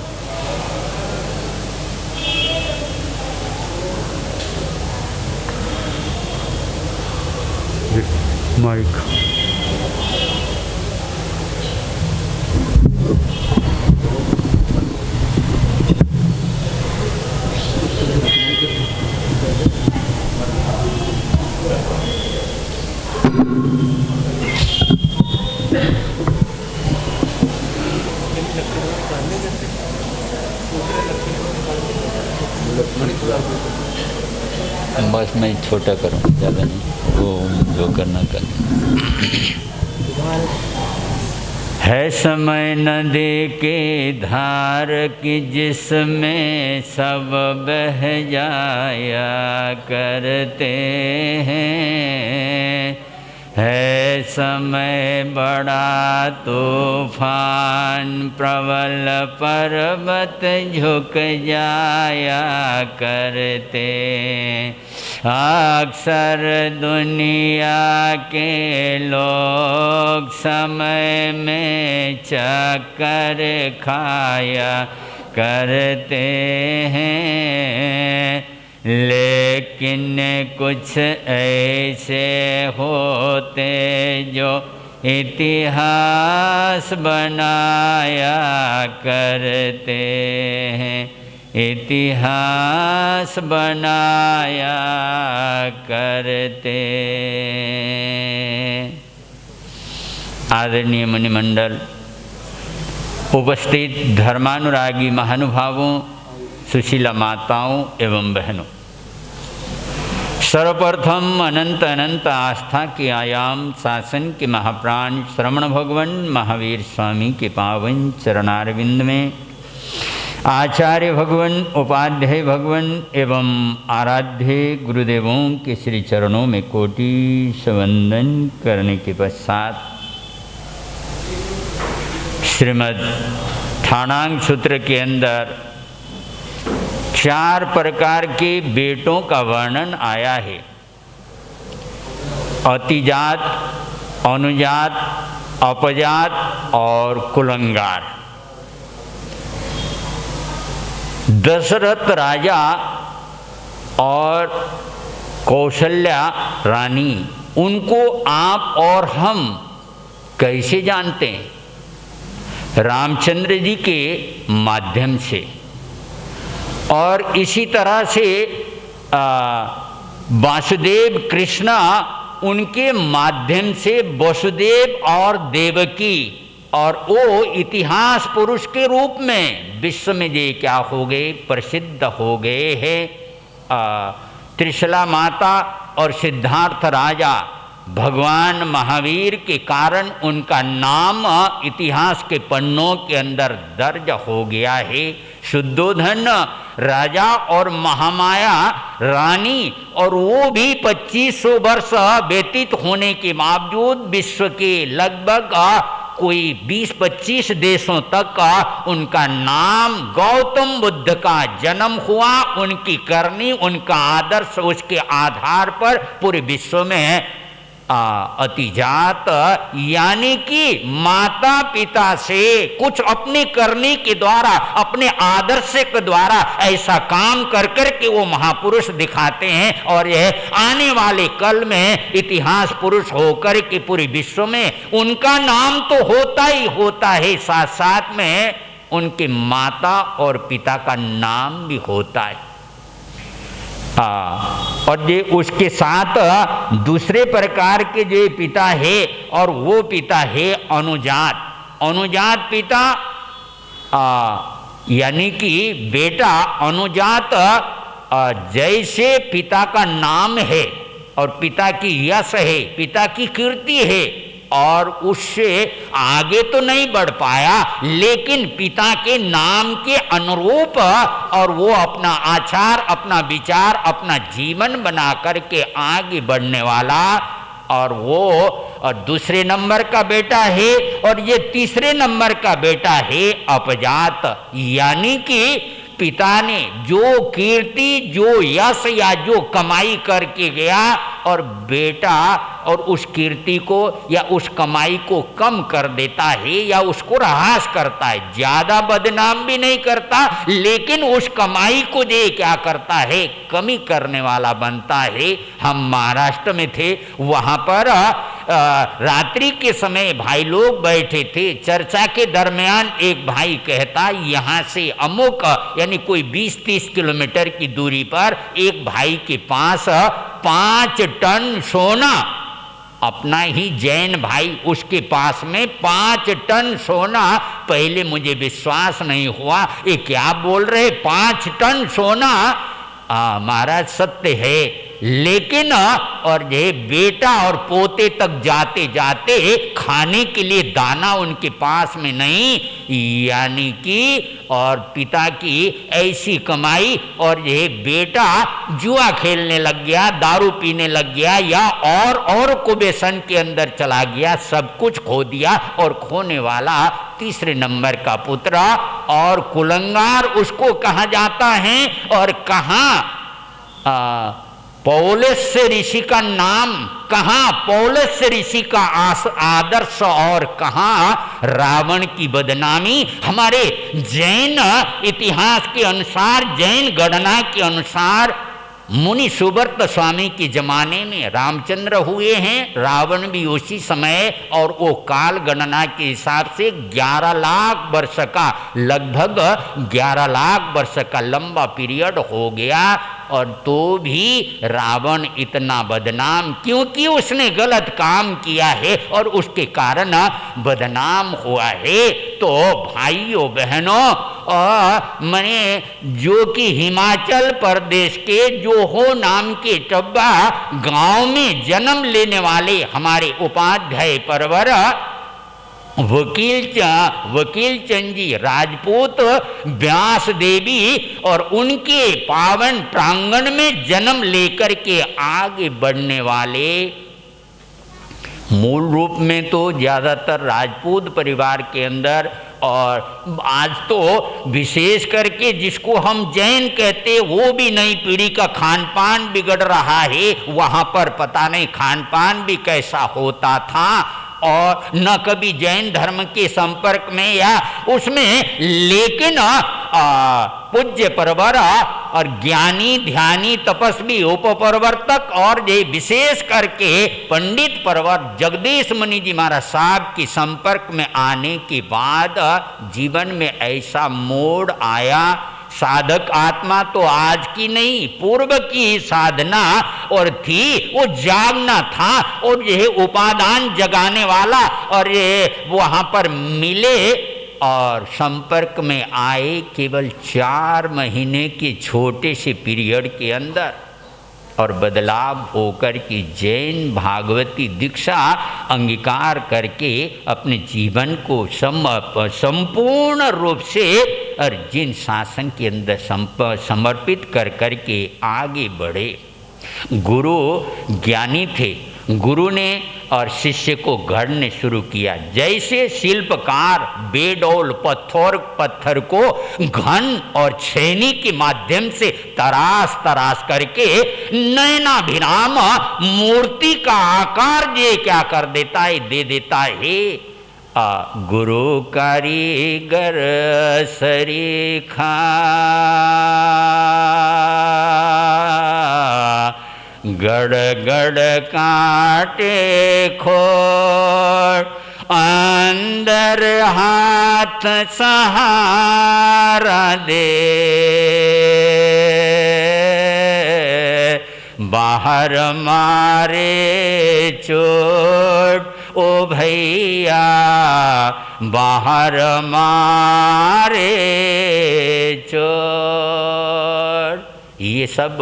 माइक बस मैं छोटा करूँ, ज़्यादा नहीं, वो जो करना कर। है समय नदी की धार की जिसमें सब बह जाया करते हैं। है समय बड़ा तूफान प्रबल पर्वत झुक जाया करते। अक्सर दुनिया के लोग समय में चक्कर खाया करते हैं, लेकिन कुछ ऐसे होते जो इतिहास बनाया करते हैं, इतिहास बनाया करते। आदरणीय मुनिमंडल, उपस्थित धर्मानुरागी महानुभावों, सुशीला माताओं एवं बहनों, सर्वप्रथम अनंत अनंत आस्था के आयाम शासन के महाप्राण श्रवण भगवान महावीर स्वामी के पावन चरणारविंद में आचार्य भगवान, उपाध्याय भगवान एवं आराध्य गुरुदेवों के श्री चरणों में कोटि वंदन करने के पश्चात श्रीमद् ठाणांग सूत्र के अंदर 4 प्रकार के बेटों का वर्णन आया है। अतिजात, अनुजात, अपजात और कुलंगार। दशरथ राजा और कौशल्या रानी, उनको आप और हम कैसे जानते हैं? रामचंद्र जी के माध्यम से। और इसी तरह से वासुदेव कृष्ण, उनके माध्यम से वसुदेव और देवकी, और वो इतिहास पुरुष के रूप में विश्व में ये क्या हो गए, प्रसिद्ध हो गए हैं। त्रिशला माता और सिद्धार्थ राजा भगवान महावीर के कारण उनका नाम इतिहास के पन्नों के अंदर दर्ज हो गया है। शुद्धोधन राजा और महामाया रानी, और वो भी 2500 वर्ष व्यतीत होने के बावजूद विश्व के लगभग कोई 20-25 देशों तक उनका नाम, गौतम बुद्ध का जन्म हुआ, उनकी करनी, उनका आदर्श, उसके आधार पर पूरे विश्व में अतिजात यानी कि माता पिता से कुछ अपने करने के द्वारा, अपने आदर्श के द्वारा ऐसा काम कर कर के वो महापुरुष दिखाते हैं। और यह आने वाले कल में इतिहास पुरुष होकर के पूरे विश्व में उनका नाम तो होता ही होता है, साथ साथ में उनके माता और पिता का नाम भी होता है। और ये उसके साथ दूसरे प्रकार के जो पिता है, और वो पिता है अनुजात। अनुजात पिता यानी कि बेटा। अनुजात जैसे पिता का नाम है और पिता की यश है, पिता की कीर्ति है, और उससे आगे तो नहीं बढ़ पाया, लेकिन पिता के नाम के अनुरूप और वो अपना आचार, अपना विचार, अपना जीवन बना करके आगे बढ़ने वाला, और वो दूसरे नंबर का बेटा है। और ये तीसरे नंबर का बेटा है अपजात, यानी कि पिता ने जो कीर्ति, जो यश या जो कमाई करके गया, और बेटा और उस कीर्ति को या उस कमाई को कम कर देता है या उसको ह्रास करता है। ज्यादा बदनाम भी नहीं करता, लेकिन उस कमाई को दे क्या करता है, कमी करने वाला बनता है। हम महाराष्ट्र में थे, वहां पर रात्रि के समय भाई लोग बैठे थे, चर्चा के दरमियान एक भाई कहता, यहाँ से अमुक यानी कोई 20-30 किलोमीटर की दूरी पर एक भाई के पास 5 टन सोना, अपना ही जैन भाई, उसके पास में 5 टन सोना। पहले मुझे विश्वास नहीं हुआ, ये क्या बोल रहे, 5 टन सोना। महाराज सत्य है, लेकिन और ये बेटा और पोते तक जाते जाते खाने के लिए दाना उनके पास में नहीं, यानी कि और पिता की ऐसी कमाई, और ये बेटा जुआ खेलने लग गया, दारू पीने लग गया, या और को व्यसन के अंदर चला गया, सब कुछ खो दिया। और खोने वाला तीसरे नंबर का पुत्र, और कुलंगार उसको कहा जाता है। और कहाँ पौलुस ऋषि का नाम, कहाँ पौलुस ऋषि का आदर्श, और कहाँ रावण की बदनामी। हमारे जैन इतिहास के अनुसार, जैन गणना के अनुसार मुनि सुब्रत स्वामी के जमाने में रामचंद्र हुए हैं, रावण भी उसी समय, और वो काल गणना के हिसाब से 11 लाख वर्ष का, लगभग 11 लाख वर्ष का लंबा पीरियड हो गया। और तो भी रावण इतना बदनाम, क्योंकि उसने गलत काम किया है और उसके कारण बदनाम हुआ है। तो भाइयों बहनों, मैंने जो कि हिमाचल प्रदेश के जोहो नाम के टब्बा गांव में जन्म लेने वाले हमारे उपाध्याय परवर वकील चंद जी राजपूत व्यास देवी और उनके पावन प्रांगण में जन्म लेकर के आगे बढ़ने वाले, मूल रूप में तो ज़्यादातर राजपूत परिवार के अंदर, और आज तो विशेष करके जिसको हम जैन कहते वो भी नई पीढ़ी का खान पान बिगड़ रहा है। वहाँ पर पता नहीं खान पान भी कैसा होता था, और न कभी जैन धर्म के संपर्क में या उसमें, लेकिन पूज्य परवर और ज्ञानी ध्यानी तपस्वी उपप्रवर्तक और ये विशेष करके पंडित परवर जगदीश मुनि जी महाराज साहब के संपर्क में आने के बाद जीवन में ऐसा मोड़ आया। साधक आत्मा तो आज की नहीं, पूर्व की साधना और थी, वो जागना था और यह उपादान जगाने वाला, और ये वहाँ पर मिले और संपर्क में आए केवल 4 महीने के छोटे से पीरियड के अंदर, और बदलाव होकर कि जैन भागवती दीक्षा अंगीकार करके अपने जीवन को संपूर्ण रूप से और जिन शासन के अंदर समर्पित कर करके आगे बढ़े। गुरु ज्ञानी थे, गुरु ने और शिष्य को गढ़ने शुरू किया। जैसे शिल्पकार बेडौल पत्थर को घन और छेनी के माध्यम से तराश करके नयनाभिराम मूर्ति का आकार ये क्या कर देता है, दे देता है। गुरु कारीगर सरीखा गड़ गड़ काटे खोर, अंदर हाथ सहारा दे, बाहर मारे चोट ओ भैया, बाहर मारे चोट। ये सब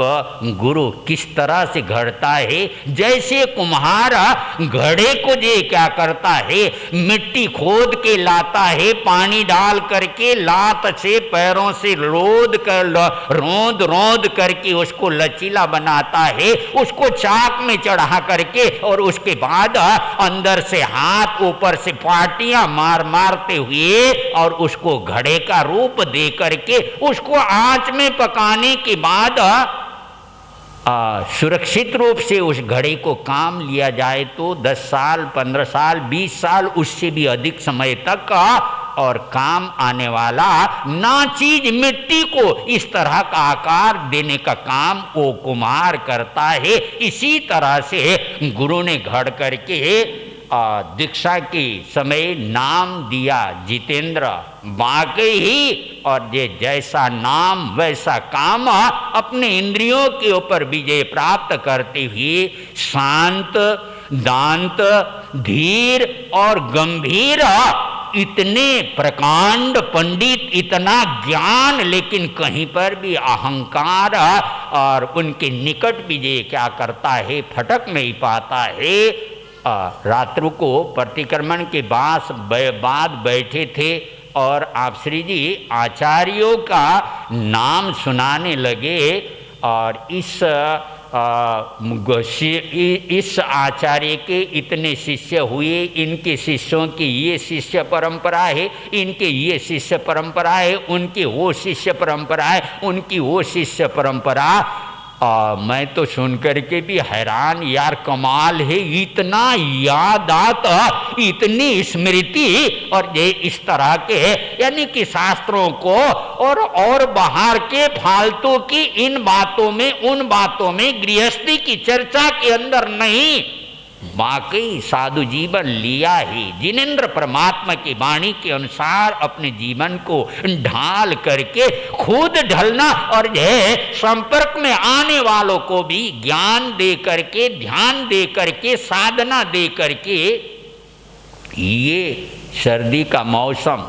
गुरु किस तरह से घड़ता है। जैसे कुम्हार घड़े को जे क्या करता है, मिट्टी खोद के लाता है, पानी डाल करके लात से पैरों से रोंद करके उसको लचीला बनाता है, उसको चाक में चढ़ा करके, और उसके बाद अंदर से हाथ ऊपर से पाटियां मारते हुए और उसको घड़े का रूप दे करके उसको आंच में पकाने के बाद सुरक्षित रूप से उस घड़े को काम लिया जाए तो 10 साल 15 साल 20 साल उससे भी अधिक समय तक और काम आने वाला ना चीज मिट्टी को इस तरह का आकार देने का काम वो कुम्हार करता है। इसी तरह से गुरु ने घड़ करके दीक्षा के समय नाम दिया जितेंद्र, वाकई ही, और ये जैसा नाम वैसा काम अपने इंद्रियों के ऊपर विजय प्राप्त करते हुए शांत दांत धीर और गंभीर, इतने प्रकांड पंडित, इतना ज्ञान, लेकिन कहीं पर भी अहंकार और उनके निकट विजय क्या करता है, फटक नहीं पाता है। रात्रु को प्रतिक्रमण के बाद बैठे थे और आप श्री जी आचार्यों का नाम सुनाने लगे, और इस आचार्य के इतने शिष्य हुए, इनके शिष्यों की ये शिष्य परंपरा है, इनके ये शिष्य परंपरा है, उनकी वो शिष्य परंपरा है, उनकी वो शिष्य परंपरा। मैं तो सुन करके भी हैरान, यार कमाल है, इतना याद आता, इतनी स्मृति, और ये इस तरह के यानी कि शास्त्रों को और बाहर के फालतू की इन बातों में उन बातों में गृहस्थी की चर्चा के अंदर नहीं, वाकई साधु जीवन लिया ही। जिनेंद्र परमात्मा की वाणी के अनुसार अपने जीवन को ढाल करके खुद ढलना और यह संपर्क में आने वालों को भी ज्ञान दे करके, ध्यान दे करके, साधना दे करके। ये सर्दी का मौसम,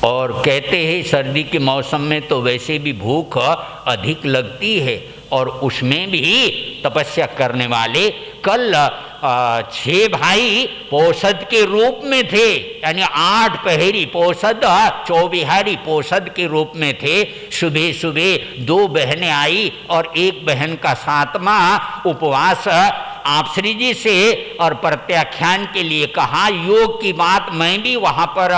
और कहते हैं सर्दी के मौसम में तो वैसे भी भूख अधिक लगती है, और उसमें भी तपस्या करने वाले कल 6 भाई पोषद के रूप में थे, यानी 8 पहरी पोषद, 24 पोषद के रूप में थे। सुबह सुबह 2 बहनें आई और एक बहन का 7वां उपवास आप श्री जी से और प्रत्याख्यान के लिए कहा। योग की बात मैं भी वहाँ पर,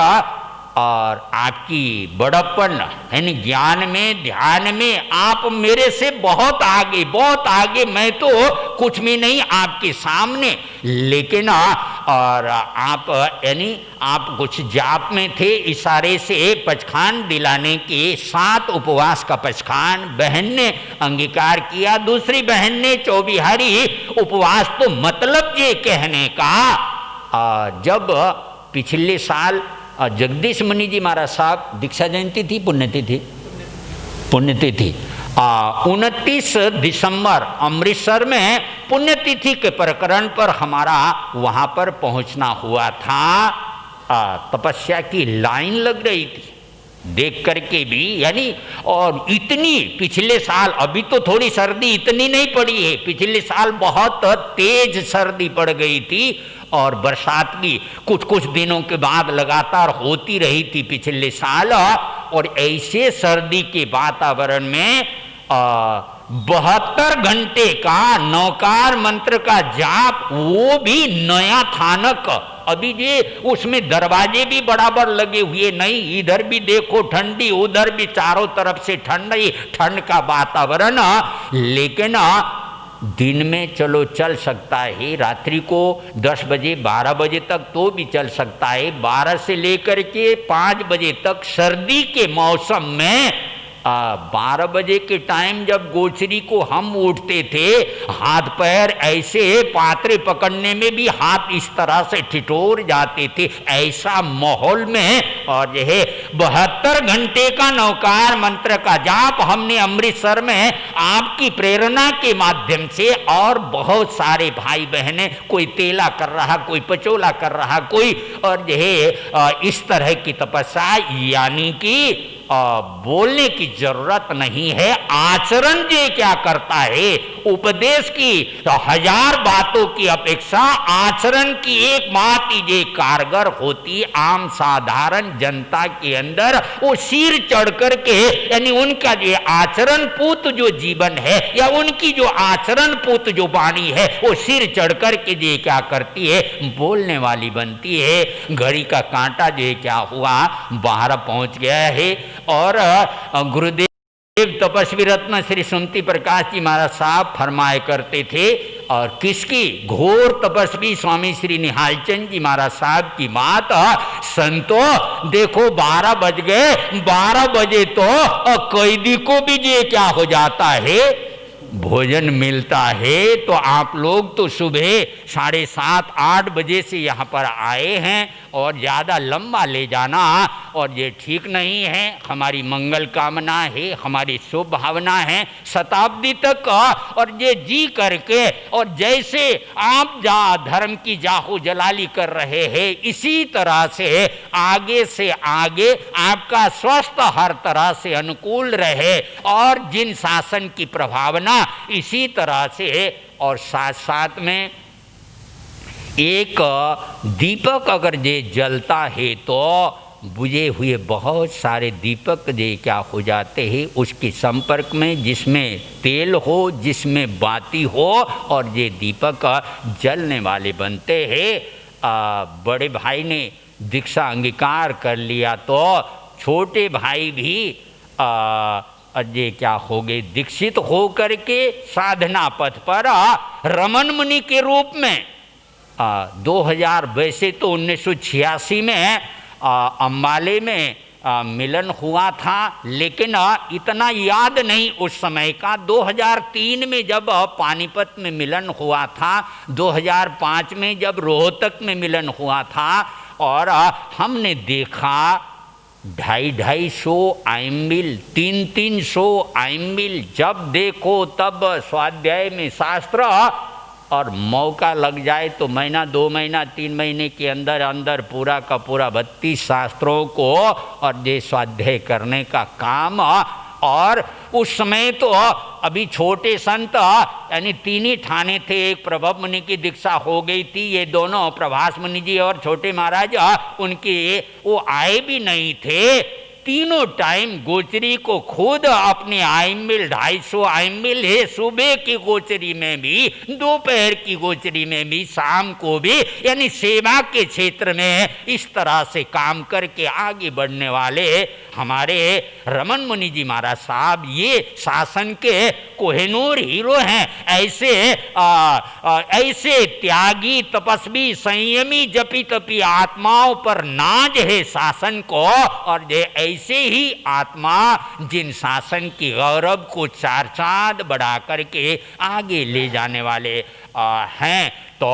और आपकी बड़प्पन यानी ज्ञान में, ध्यान में आप मेरे से बहुत आगे, बहुत आगे। मैं तो कुछ भी नहीं आपके सामने, लेकिन और आप यानी आप कुछ जाप में थे। इशारे से पचखान दिलाने के 7 उपवास का पचखान बहन ने अंगीकार किया। दूसरी बहन ने 24 उपवास। तो मतलब ये कहने का, जब पिछले साल जगदीश मुनि जी महाराज साहब दीक्षा जयंती थी, पुण्यतिथि 29 दिसंबर अमृतसर में पुण्यतिथि के प्रकरण पर हमारा वहाँ पर पहुँचना हुआ था। तपस्या की लाइन लग रही थी देख करके भी, यानी और इतनी पिछले साल, अभी तो थोड़ी सर्दी इतनी नहीं पड़ी है, पिछले साल बहुत तेज सर्दी पड़ गई थी, और बरसात भी कुछ कुछ दिनों के बाद लगातार होती रही थी पिछले साल। और ऐसे सर्दी के वातावरण में 72 घंटे का नौकार मंत्र का जाप, वो भी नया थानक। अभी ये उसमें दरवाजे भी बराबर लगे हुए नहीं, इधर भी देखो ठंडी, उधर भी चारों तरफ से ठंडी, ठंड का वातावरण। लेकिन दिन में चलो चल सकता है, रात्रि को 10 बजे 12 बजे तक तो भी चल सकता है। 12 से लेकर के 5 बजे तक सर्दी के मौसम में 12 बजे के टाइम जब गोचरी को हम उठते थे, हाथ पैर ऐसे पात्रे पकड़ने में भी हाथ इस तरह से ठिठुर जाते थे। ऐसा माहौल में और यह 72 घंटे का नौकार मंत्र का जाप हमने अमृतसर में आपकी प्रेरणा के माध्यम से, और बहुत सारे भाई बहनें, कोई तेला कर रहा, कोई पचोला कर रहा, कोई और यह इस तरह की तपस्या, यानी कि बोलने की जरूरत नहीं है। आचरण ये क्या करता है, उपदेश की तो 1000 बातों की अपेक्षा आचरण की एक बात ये कारगर होती। आम साधारण जनता के अंदर वो सिर चढ़ करके, यानी उनका जो आचरण पूत जो जीवन है, या उनकी जो आचरण पूत जो वाणी है, वो सिर चढ़ करके ये क्या करती है, बोलने वाली बनती है। घड़ी का कांटा जो क्या हुआ, 12 पहुंच गया है। और गुरुदेव तपस्वी रत्न श्री सुमति प्रकाश जी महाराज साहब फरमाए करते थे, और किसकी, घोर तपस्वी स्वामी श्री निहालचंद जी महाराज साहब की बात। संतो देखो 12 बज गए, 12 बजे तो कैदी को भी ये क्या हो जाता है, भोजन मिलता है। तो आप लोग तो सुबह 7:30 8 बजे से यहाँ पर आए हैं, और ज़्यादा लंबा ले जाना और ये ठीक नहीं है। हमारी मंगल कामना है, हमारी शुभ भावना है शताब्दी तक, और ये जी करके, और जैसे आप धर्म की जाहो जलाली कर रहे हैं, इसी तरह से आगे आपका स्वास्थ्य हर तरह से अनुकूल रहे, और जिन शासन की प्रभावना इसी तरह से। और साथ साथ में एक दीपक अगर ये जलता है तो बुझे हुए बहुत सारे दीपक ये क्या हो जाते हैं उसके संपर्क में, जिसमें तेल हो, जिसमें बाती हो, और ये दीपक जलने वाले बनते हैं। बड़े भाई ने दीक्षा अंगीकार कर लिया तो छोटे भाई भी ये क्या हो गए, दीक्षित हो करके साधना पथ पर रमन मुनि के रूप में 2000, वैसे तो 1986 में अम्बाले में मिलन हुआ था, लेकिन इतना याद नहीं उस समय का। 2003 में जब पानीपत में मिलन हुआ था, 2005 में जब रोहतक में मिलन हुआ था, और हमने देखा 250 आइमिल, 300 आइमिल, जब देखो तब स्वाध्याय में शास्त्र, और मौका लग जाए तो महीना 2 महीना 3 महीने के अंदर अंदर पूरा का पूरा 32 शास्त्रों को और ये स्वाध्याय करने का काम। और उस समय तो अभी छोटे संत यानी 3 ही ठाणे थे, एक प्रभव मुनि की दीक्षा हो गई थी, ये दोनों प्रभास मुनि जी और छोटे महाराज उनके वो आए भी नहीं थे। तीनों टाइम गोचरी को खुद अपने आइमिल 250 आइमिल है, सुबह की गोचरी में भी, दोपहर की गोचरी में भी, शाम को भी, यानी सेवा के क्षेत्र में इस तरह से काम करके आगे बढ़ने वाले हमारे रमन मुनि जी महाराज साहब ये शासन के कोहिनूर हीरो हैं। ऐसे त्यागी, तपस्वी, संयमी, जपी तपी आत्माओं पर नाज है शासन को, और ये ऐसे ही आत्मा जिन शासन की गौरव को 4 चांद बढ़ा करके आगे ले जाने वाले हैं। तो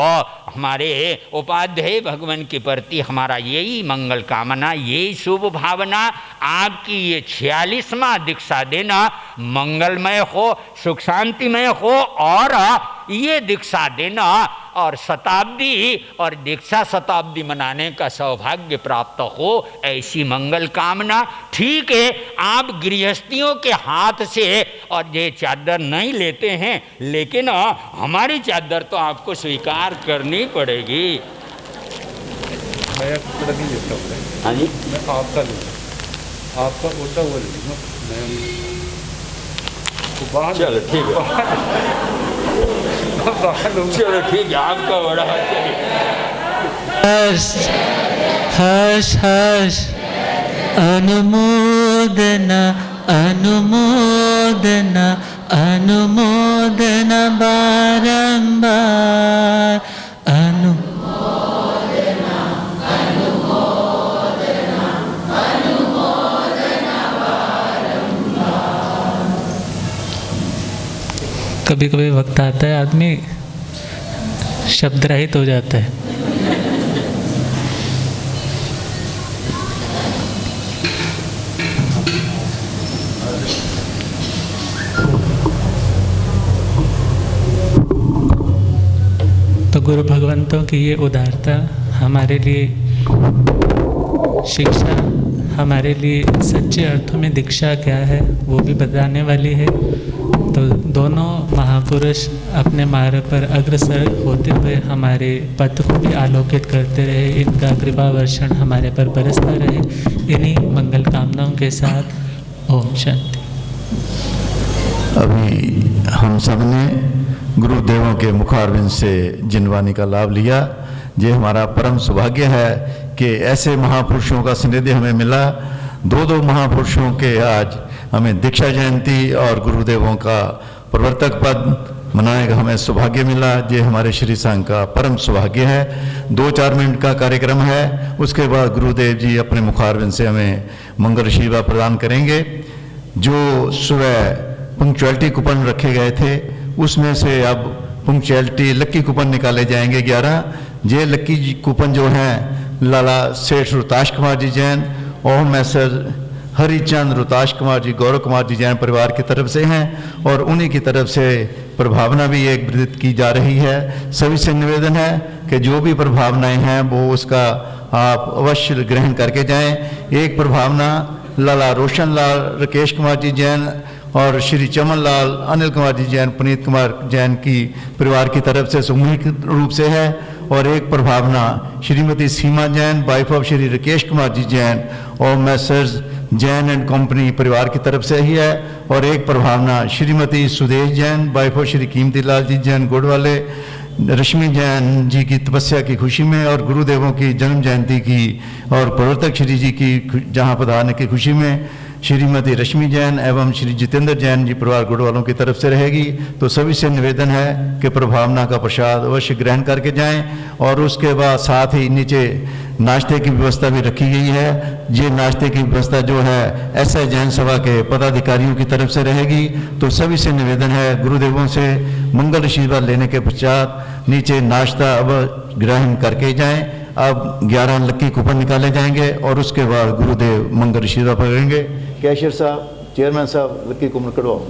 हमारे उपाध्याय भगवान के प्रति हमारा यही मंगल कामना, यही शुभ भावना, आपकी ये 46वां दीक्षा देना मंगलमय हो, सुख शांतिमय हो, और ये दीक्षा देना और शताब्दी और दीक्षा शताब्दी मनाने का सौभाग्य प्राप्त हो, ऐसी मंगल कामना। ठीक है, आप गृहस्थियों के हाथ से और ये चादर नहीं लेते हैं, लेकिन हमारी चादर तो आपको स्वीकार करनी पड़ेगी। मैं कपड़ा नहीं लेता हूँ। हाँ जी, मैं आपका लूँगा, आपका उल्टा वो लूँगा मैं। चलो ठीक है, चलो ठीक है, आपका बड़ा हर्ष हर्ष हर्ष, अनुमोदना अनुमोदना अनुमोदना बारंबार, कभी कभी वक्त आता है आदमी शब्द रहित हो जाता है। तो गुरु भगवंतों की ये उदारता हमारे लिए शिक्षा, हमारे लिए सच्चे अर्थों में दीक्षा क्या है वो भी बताने वाली है। तो दोनों महापुरुष अपने मार्ग पर अग्रसर होते हुए हमारे पथ को भी आलोकित करते रहे, इनका कृपा वर्षण हमारे पर बरसता रहे। इन्हीं मंगल कामनाओं के साथ ओम शांति। अभी हम सब ने गुरुदेवों के मुखारविंद से जिनवानी का लाभ लिया। ये हमारा परम सौभाग्य है कि ऐसे महापुरुषों का सानिध्य हमें मिला। 2 महापुरुषों के आज हमें दीक्षा जयंती और गुरुदेवों का प्रवर्तक पद मनाने का हमें सौभाग्य मिला। ये हमारे श्री संघ का परम सौभाग्य है। 2-4 मिनट का कार्यक्रम है, उसके बाद गुरुदेव जी अपने मुखारविंद से हमें मंगल आशीर्वाद प्रदान करेंगे। जो सुबह पंक्चुअलिटी कूपन रखे गए थे उसमें से अब पंक्चुअलिटी लक्की कूपन निकाले जाएंगे 11। ये लक्की कूपन जो हैं लाला सेठ रोहताश कुमार जी जैन और मैसर हरिचंद रोहताश कुमार जी, गौरव कुमार जी जैन परिवार की तरफ से हैं, और उन्हीं की तरफ से प्रभावना भी एक विदित की जा रही है। सभी से निवेदन है कि जो भी प्रभावनाएं हैं वो उसका आप अवश्य ग्रहण करके जाएं। एक प्रभावना लाला रोशन लाल राकेश कुमार जी जैन और श्री चमन लाल अनिल कुमार जी जैन, पुनीत कुमार जैन की परिवार की तरफ से सामूहिक रूप से है, और एक प्रभावना श्रीमती सीमा जैन वाइफ ऑफ श्री राकेश कुमार जी जैन और मैसर्स जैन एंड कंपनी परिवार की तरफ से ही है, और एक प्रभावना श्रीमती सुदेश जैन वाइफ ऑफ श्री कीमती लाल जी जैन गोडवाले रश्मि जैन जी की तपस्या की खुशी में और गुरुदेवों की जन्म जयंती की और प्रवर्तक श्री जी की जहाँ पधारने की खुशी में श्रीमती रश्मि जैन एवं श्री जितेंद्र जैन जी परिवार गुड़ वालों की तरफ से रहेगी। तो सभी से निवेदन है कि प्रभावना का प्रसाद अवश्य ग्रहण करके जाएं। और उसके बाद साथ ही नीचे नाश्ते की व्यवस्था भी रखी गई है। ये नाश्ते की व्यवस्था जो है एसआई जैन सभा के पदाधिकारियों की तरफ से रहेगी। तो सभी से निवेदन है गुरुदेवों से मंगल आशीर्वाद लेने के पश्चात नीचे नाश्ता अब ग्रहण करके जाएं। अब 11 लक्की कूपन निकाले जाएंगे और उसके बाद गुरुदेव मंगल आशीर्वाद पकड़ेंगे। कैशियर साहब, चेयरमैन साहब, लक्की कूपन कटवाओ।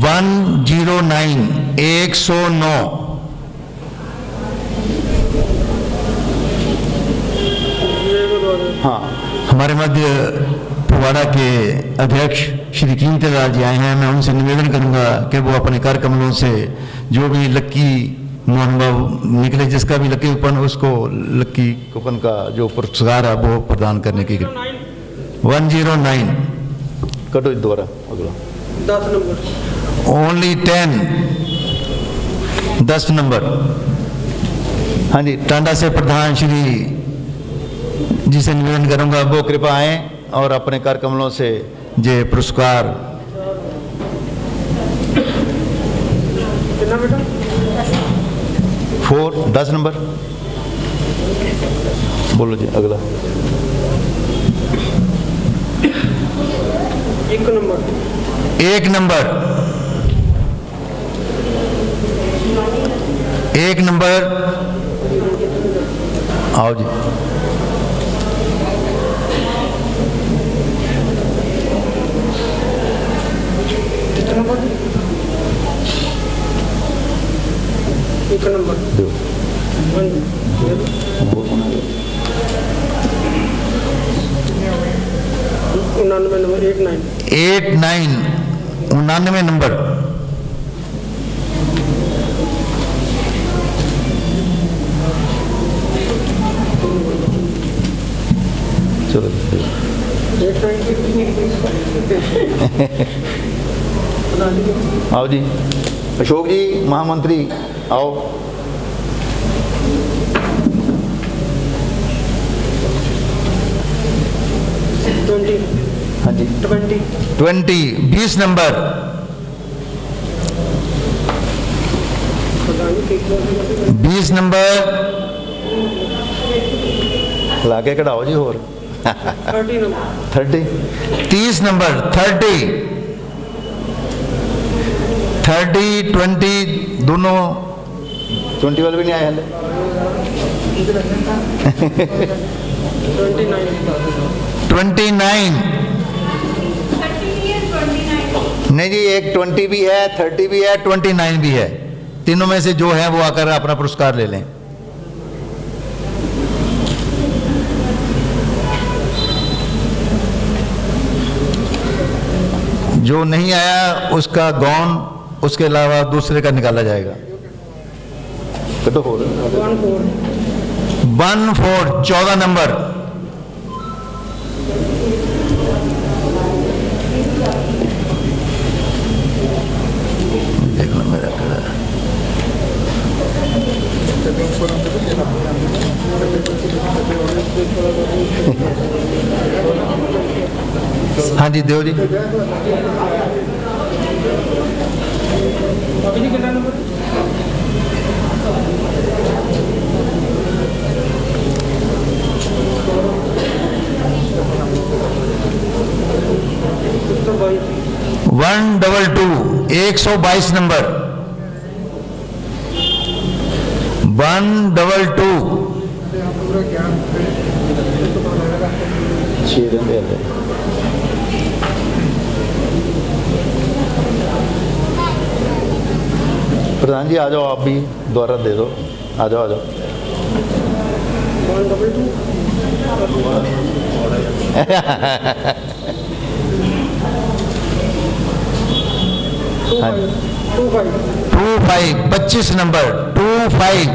वन 109 हाँ, हमारे मध्य फुवाड़ा के अध्यक्ष श्री कीमतेलाल जी आए हैं। मैं उनसे निवेदन करूंगा कि वो अपने कर कमलों से जो भी लक्की मोहनबाब निकले, जिसका भी लक्की कूपन, उसको लक्की कूपन का जो पुरस्कार है वो प्रदान करने की 109 कटो दोबारा अगला 10 नंबर ओनली 10 नंबर। हाँ जी, टांडा से प्रधान श्री जी से निवेदन करूंगा वो कृपा आए और अपने कर कमलों से ये पुरस्कार। कितना बेटा? 10 नंबर बोलो जी अगला। 1 नंबर आओ जी। एक नंबर दो 89 नंबर। चलो आओ जी। अशोक जी महामंत्री आओ। हाँ जी 20 नंबर। बीस नंबर लाके कढ़ाओ जी। और 30 नंबर 30 20 दोनों 20 वाले भी नहीं आए हले। 29 नहीं जी, एक 20 भी है, 30 भी है, 29 भी है। तीनों में से जो है वो आकर अपना पुरस्कार ले लें। जो नहीं आया उसका गौन, उसके अलावा दूसरे का निकाला जाएगा। 14 नंबर। देख लो मेरा कलर। हाँ जी देव जी। अभी जी कितना नंबर? तो 122 नंबर। 122 प्रधान जी आ जाओ, आप भी द्वारा दे दो। आ जाओ आ जाओ। 25 नंबर 25।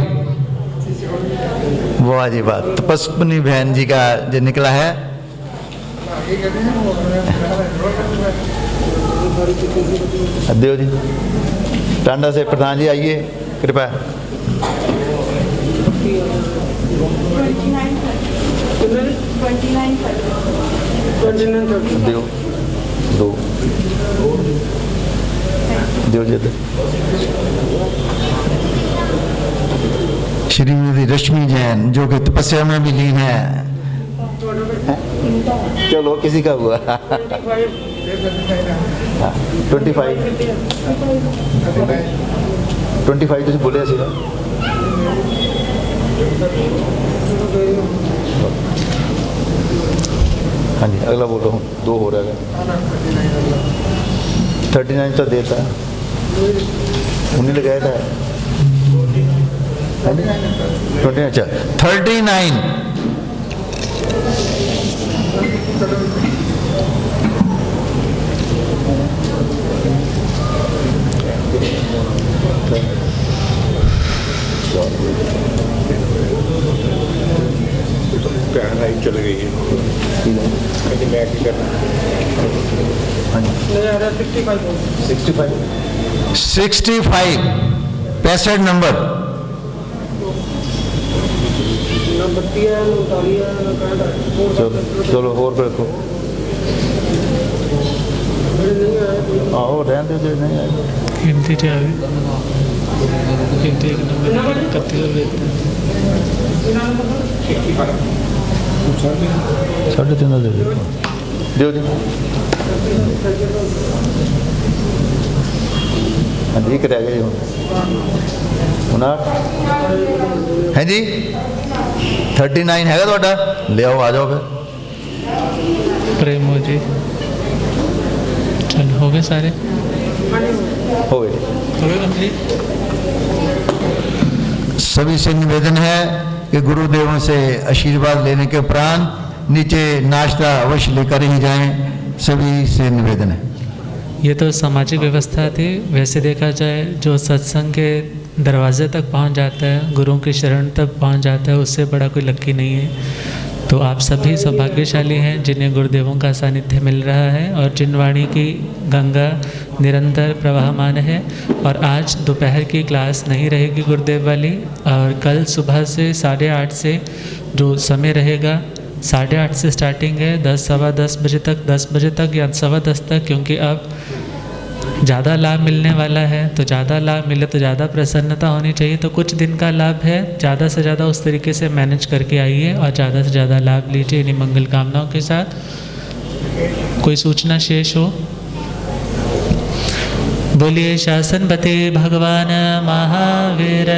वाह जी वाह, तपस्विनी बहन जी का जो निकला है। देव जी टांडा से प्रधान जी आइए कृपया। देव दो देव जी श्रीमती रश्मि जैन जो कि तपस्या में भी लीन है। चलो किसी का हुआ 25 ਤੁਸੀਂ ਬੋਲਿਆ ਸੀਗਾ। ਹਾਂਜੀ अगला बोलो हूँ 2 हो रहा है 39 तो देता उन्हीं लगाया था 29 अच्छा 39 चल गई है मैं क्या करना 65 65 नंबर चलो और रखो आओ रहने दो जो नहीं आए हिंदी जो है हिंदी एक नंबर कत्ती साढ़े 3 देव जी हाँ जी कर गए है जी 39 है थोड़ा ले आओ आ जाओ फिर प्रेमो जी चल हो गए सारे हो गए कंप्लीट। सभी से निवेदन है कि गुरुदेवों से आशीर्वाद लेने के उपरांत नीचे नाश्ता अवश्य लेकर ही जाएं। सभी से निवेदन है। ये तो सामाजिक व्यवस्था थी। वैसे देखा जाए जो सत्संग के दरवाजे तक पहुंच जाता है, गुरुओं की शरण तक पहुंच जाता है, उससे बड़ा कोई लक्की नहीं है। तो आप सभी सौभाग्यशाली हैं जिन्हें गुरुदेवों का सानिध्य मिल रहा है और जिन वाणी की गंगा निरंतर प्रवाहमान है। और आज दोपहर की क्लास नहीं रहेगी गुरुदेव वाली, और कल सुबह से 8:30 से जो समय रहेगा 8:30 से स्टार्टिंग है 10 सवा 10 बजे तक, 10 बजे तक या 10:15 तक, क्योंकि अब ज़्यादा लाभ मिलने वाला है। तो ज़्यादा लाभ मिले तो ज़्यादा प्रसन्नता होनी चाहिए। तो कुछ दिन का लाभ है, ज़्यादा से ज़्यादा उस तरीके से मैनेज करके आइए और ज़्यादा से ज़्यादा लाभ लीजिए इन्हीं मंगल कामनाओं के साथ। कोई सूचना शेष हो? बोलिए शासनपति भगवान महावीर।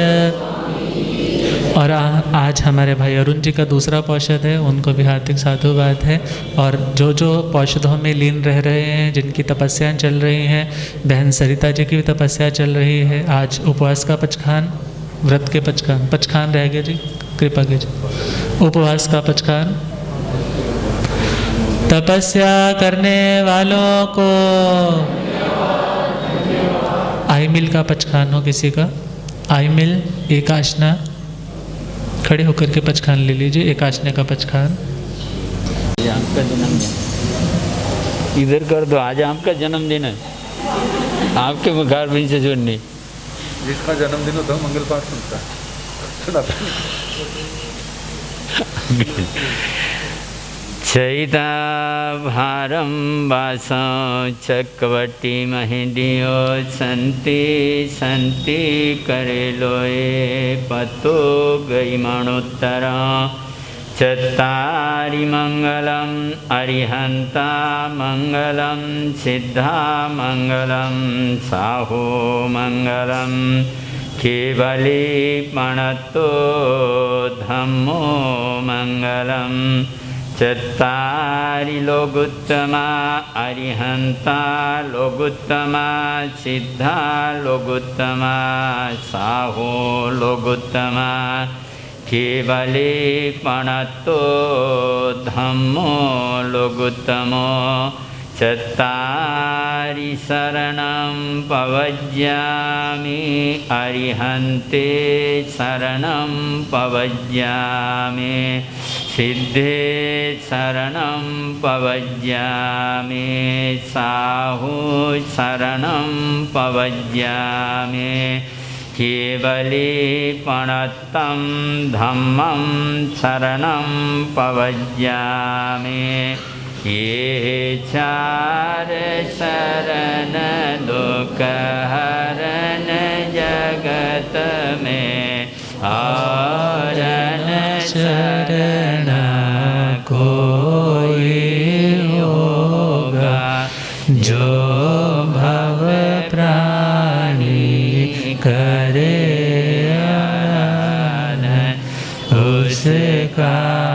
और आज हमारे भाई अरुण जी का दूसरा पौषध है, उनको भी हार्दिक साधुवाद है। और जो जो पौषधों में लीन रह रहे हैं, जिनकी तपस्याएं चल रही हैं, बहन सरिता जी की भी तपस्या चल रही है। आज उपवास का पचखान, व्रत के पचखान रह गए जी, कृपा कीजिए। उपवास का पचखान, तपस्या करने वालों को आई मिल का पचखान हो किसी का, आई मिल एक आसना, खड़े होकर के पचखान ले लीजिए, एक आसने का पचखान। आपका जन्मदिन इधर कर दो, आज आपका जन्मदिन है, आपके मुखार भी से जोड़ने जिसका जन्मदिन होता है मंगल पाठ सुनता चैता भारम वासं चक्रवर्ती महिडियो संति संति करेलोए पतो गई मणोत्तरा चत्तारि मंगलम अरिहंता मंगलम सिद्धा मंगलम साहो मंगलम केवली पणतो धम्मो मंगलम चत्तारि लोगुत्तमा अरिहंता लोगुत्तमा सिद्धा लोगुत्तमा साहो लोगुत्तमा केवली पणतो धम्मो लोगुत्तमो चत्तारि शरणं पवज्यामि अरिहन्ते शरणं पवज्यामि सिद्धे शरणं पवज्यामि साहु शरणं पवज्यामि केवले प्रणतं धम्मं शरणं पवज्यामि ये चार शरण दुख हरण जगत में और शरण कोई होगा जो भव प्राणी करे उसका